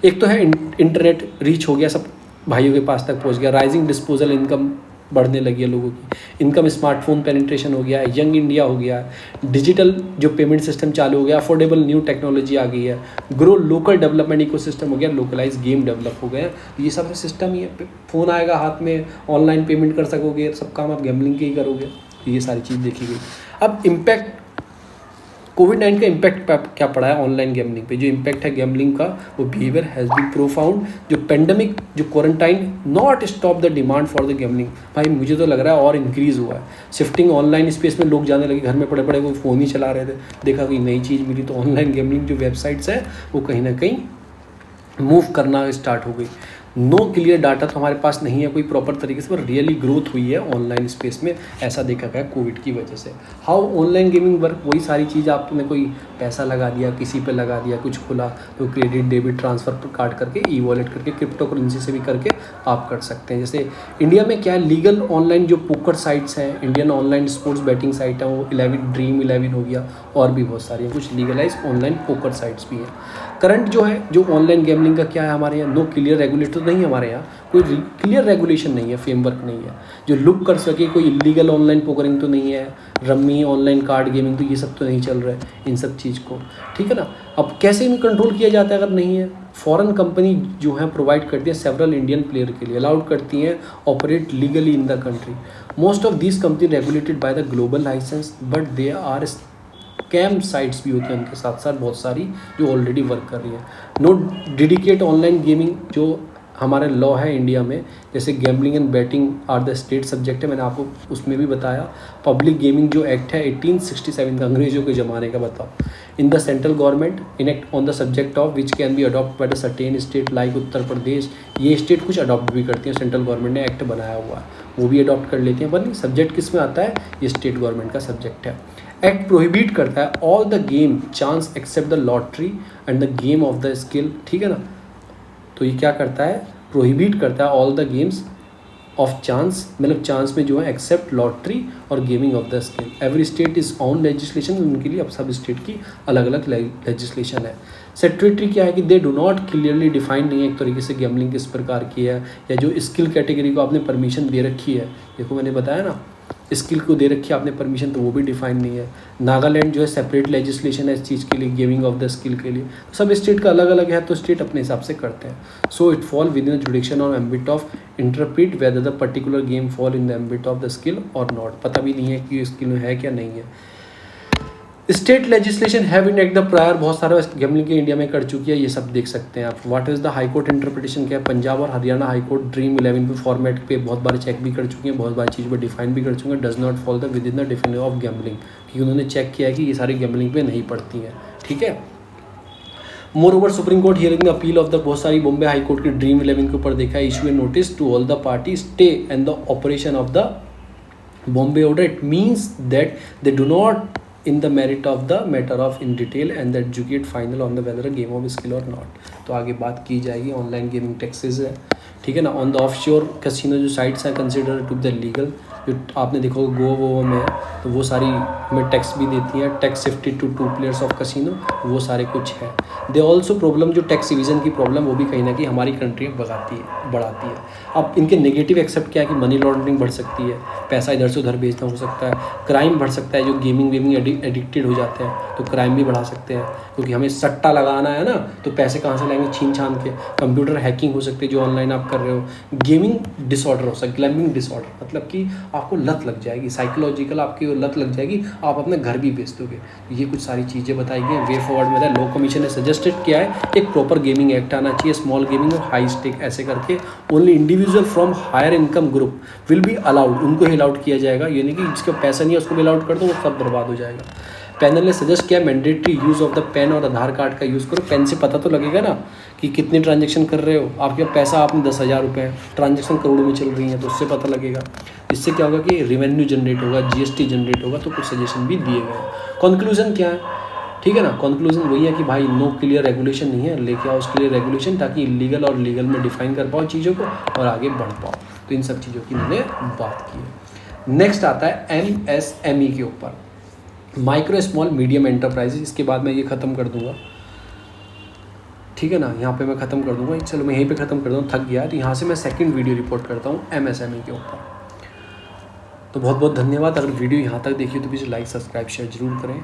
एक तो है इंटरनेट रीच हो गया, सब भाइयों के पास तक पहुँच गया, राइजिंग डिस्पोजल इनकम बढ़ने लगी है लोगों की, इनकम स्मार्टफोन पेनिट्रेशन हो गया है, यंग इंडिया हो गया है, डिजिटल जो पेमेंट सिस्टम चालू हो गया, अफोर्डेबल न्यू टेक्नोलॉजी आ गई है, ग्रो लोकल डेवलपमेंट इकोसिस्टम हो गया, लोकलाइज गेम डेवलप हो गए। ये सब सिस्टम ही है, फ़ोन आएगा हाथ में, ऑनलाइन पेमेंट कर सकोगे, सब काम आप गैम्बलिंग के ही करोगे। तो ये सारी चीज़ देखी गई। अब इम्पैक्ट, कोविड-19 का इम्पैक्ट क्या पड़ा है ऑनलाइन गैम्बलिंग पे, जो इम्पैक्ट है गैम्बलिंग का वो बिहेवियर हैज़ बीन प्रोफाउंड। जो पेंडेमिक, जो quarantine not stop the demand for the gambling, भाई मुझे तो लग रहा है और इंक्रीज़ हुआ है। शिफ्टिंग ऑनलाइन स्पेस में लोग जाने लगे, घर में पड़े पड़े वो फ़ोन ही चला रहे थे, देखा कोई नई चीज़ मिली तो ऑनलाइन गैम्बलिंग जो वेबसाइट्स है वो कहीं ना कहीं मूव करना स्टार्ट हो गई। नो क्लियर डाटा तो हमारे पास नहीं है कोई प्रॉपर तरीके से, पर रियली ग्रोथ हुई है ऑनलाइन स्पेस में, ऐसा देखा गया कोविड की वजह से। हाउ ऑनलाइन गेमिंग वर्क, वही सारी चीज़, आपने कोई पैसा लगा दिया, किसी पे लगा दिया, कुछ खुला तो क्रेडिट डेबिट ट्रांसफ़र पर काट करके, ई वॉलेट करके, क्रिप्टो करेंसी से भी करके आप कर सकते हैं। जैसे इंडिया में क्या है, लीगल ऑनलाइन जो पोकर साइट्स हैं, Indian online sports batting site है वो 11 ड्रीम 11 हो गया, और भी बहुत सारी हैं, कुछ लीगलाइज ऑनलाइन पोकर साइट्स भी हैं। करंट जो है जो ऑनलाइन गैम्बलिंग का क्या है हमारे यहाँ, नो क्लियर रेगुलेटर नहीं है हमारे यहाँ, कोई क्लियर रेगुलेशन नहीं है, फ्रेमवर्क नहीं है जो लुक कर सके, कोई इलीगल ऑनलाइन पोकरिंग तो नहीं है, रम्मी ऑनलाइन कार्ड गेमिंग तो ये सब तो नहीं चल रहा है इन सब चीज़ को, ठीक है ना। अब कैसे इन्हें कंट्रोल किया जाता है अगर नहीं है, फॉरेन कंपनी जो है प्रोवाइड करती है सेवरल इंडियन प्लेयर के लिए, अलाउड करती हैं operate legally in the country. Most of this company regulated by the global licence, but they are scam sites भी होती हैं उनके साथ साथ बहुत सारी जो ऑलरेडी वर्क कर रही हैं। नो डेडिकेट ऑनलाइन गेमिंग जो हमारे लॉ है इंडिया में, जैसे gambling and betting are the state subject है, मैंने आपको उसमें भी बताया। पब्लिक गेमिंग जो एक्ट है 1867 का, अंग्रेजों के ज़माने का, बताओ। In the central government enact on the subject of which can be adopt by the certain state like Uttar Pradesh, ये स्टेट कुछ अडॉप्ट भी करती हैं, सेंट्रल गवर्नमेंट ने एक्ट बनाया हुआ है वो भी अडॉप्ट कर लेती हैं, पर नहीं सब्जेक्ट किस में आता है, ये स्टेट गवर्नमेंट का सब्जेक्ट है। एक्ट प्रोहिबिट करता है all the game chance except the lottery and the game of the skill, ठीक है ना। तो ये क्या करता है, प्रोहिबिट करता है all the games of chance, मतलब चांस में जो है एक्सेप्ट लॉटरी और gaming of the skill. Every state is on legislation, उनके लिए अब सब स्टेट की अलग अलग लेजिस्लेशन है। सेक्रेटरी क्या है कि they do not clearly define नहीं है एक तरीके से गैम्बलिंग किस प्रकार की है, या जो स्किल कैटेगरी को आपने परमिशन दे रखी है, देखो मैंने बताया ना स्किल को दे रखी है आपने परमिशन, तो वो भी डिफाइन नहीं है। नागालैंड जो है सेपरेट लेजिस्लेशन है इस चीज़ के लिए, गेमिंग ऑफ द स्किल के लिए। तो सब स्टेट का अलग अलग है, तो स्टेट अपने हिसाब से करते हैं। So it fall within the jurisdiction और ambit of interpret whether the particular game fall in the ambit of the skill और नॉट। पता भी नहीं है कि ये स्किल है क्या नहीं है। State legislation have enact the prior, बहुत सारा गैम्बलिंग के इंडिया में कर चुकी है, ये सब देख सकते हैं आप। What is the high court interpretation क्या है, पंजाब और हरियाणा हाई कोर्ट ड्रीम 11 पे फॉर्मेट पे बहुत बार चेक भी कर चुके हैं, बहुत बार चीज़ पर डिफाइन भी कर चुके हैं। Does not fall the with in the definition of gambling, क्योंकि उन्होंने चेक किया है कि ये सारी गैम्बलिंग पे नहीं पड़ती हैं, ठीक है। Moreover Supreme Court hearing the appeal of the, बहुत सारी बॉम्बे हाई कोर्ट की ड्रीम 11 के ऊपर देखा है। Issue a notice to all the party stay and the operation of the Bombay order. It means that they do not in the merit of the matter of in detail and the educate final on the whether a game of skill or not. तो आगे बात की जाएगी। Online gaming taxes है, ठीक है ना। On the of sure casino जो साइट्स हैं कंसिडर टू द लीगल, जो आपने देखा होगा गोवा में है, तो वो सारी हमें टैक्स भी देती हैं। Tax safety to 2 players of casino, वो सारे कुछ है। दे ऑल्सो प्रॉब्लम, जो टैक्स इविजन की प्रॉब्लम, वो भी कहीं ना कहीं हमारी कंट्री में बढ़ाती है। अब इनके नेगेटिव एक्सेप्ट क्या है कि मनी लॉन्ड्रिंग बढ़ सकती है, पैसा इधर से उधर भेजना हो सकता है, क्राइम बढ़ सकता है, जो गेमिंग एडिक्टेड हो जाते हैं तो क्राइम भी बढ़ा सकते हैं, क्योंकि हमें सट्टा लगाना है ना, तो पैसे कहाँ से लाएंगे, छीन छान के। कंप्यूटर हैकिंग हो सकती है जो ऑनलाइन आप कर रहे हो। गेमिंग डिसऑर्डर हो सकता है, ग्लैमिंग डिसऑर्डर, मतलब कि आपको लत लग जाएगी, साइकोलॉजिकल आपकी वो लत लग जाएगी, आप अपने घर भी बेच दोगे। ये कुछ सारी चीज़ें बताई गई हैं। वे फॉरवर्ड में लॉ कमीशन ने सजेस्टेड किया है एक प्रॉपर गेमिंग एक्ट आना चाहिए, स्मॉल गेमिंग और हाई स्टेक ऐसे करके। Only individual from higher income group will be allowed, उनको ही अलाउड किया जाएगा, यानी कि जिसका पैसा नहीं है उसको भी अलाउड कर दो, वो सब बर्बाद हो जाएगा। पैनल ने सजेस्ट किया mandatory use of the PAN और आधार कार्ड का यूज़ करो। पेन से पता तो लगेगा ना कि कितने ट्रांजेक्शन कर रहे हो, आपके पैसा आपने 10,000 रुपये, ट्रांजेक्शन करोड़ों में चल रही हैं, तो उससे पता लगेगा। इससे क्या होगा कि रेवेन्यू जनरेट होगा, जीएसटी जनरेट होगा। तो कुछ सजेशन भी दिए गए हैं। कंक्लूजन क्या है, ठीक है ना, कंक्लूजन वही है कि भाई नो क्लियर रेगुलेशन नहीं है, लेके आओ उसके लिए रेगुलेशन, ताकि इलीगल और लीगल में डिफाइन कर पाओ चीज़ों को और आगे बढ़ पाओ। तो इन सब चीज़ों की मैंने बात की है। नेक्स्ट आता है MSME के ऊपर, माइक्रो स्मॉल मीडियम एंटरप्राइजेज। इसके बाद मैं ये ख़त्म कर दूंगा, ठीक है ना, यहाँ पे मैं ख़त्म कर दूंगा। चलो मैं यहीं पे ख़त्म कर दूँ, थक गया। तो यहाँ से मैं सेकंड वीडियो रिपोर्ट करता हूँ MSME के ऊपर। तो बहुत बहुत धन्यवाद। अगर वीडियो यहाँ तक देखी तो प्लीज़ लाइक सब्सक्राइब शेयर जरूर करें।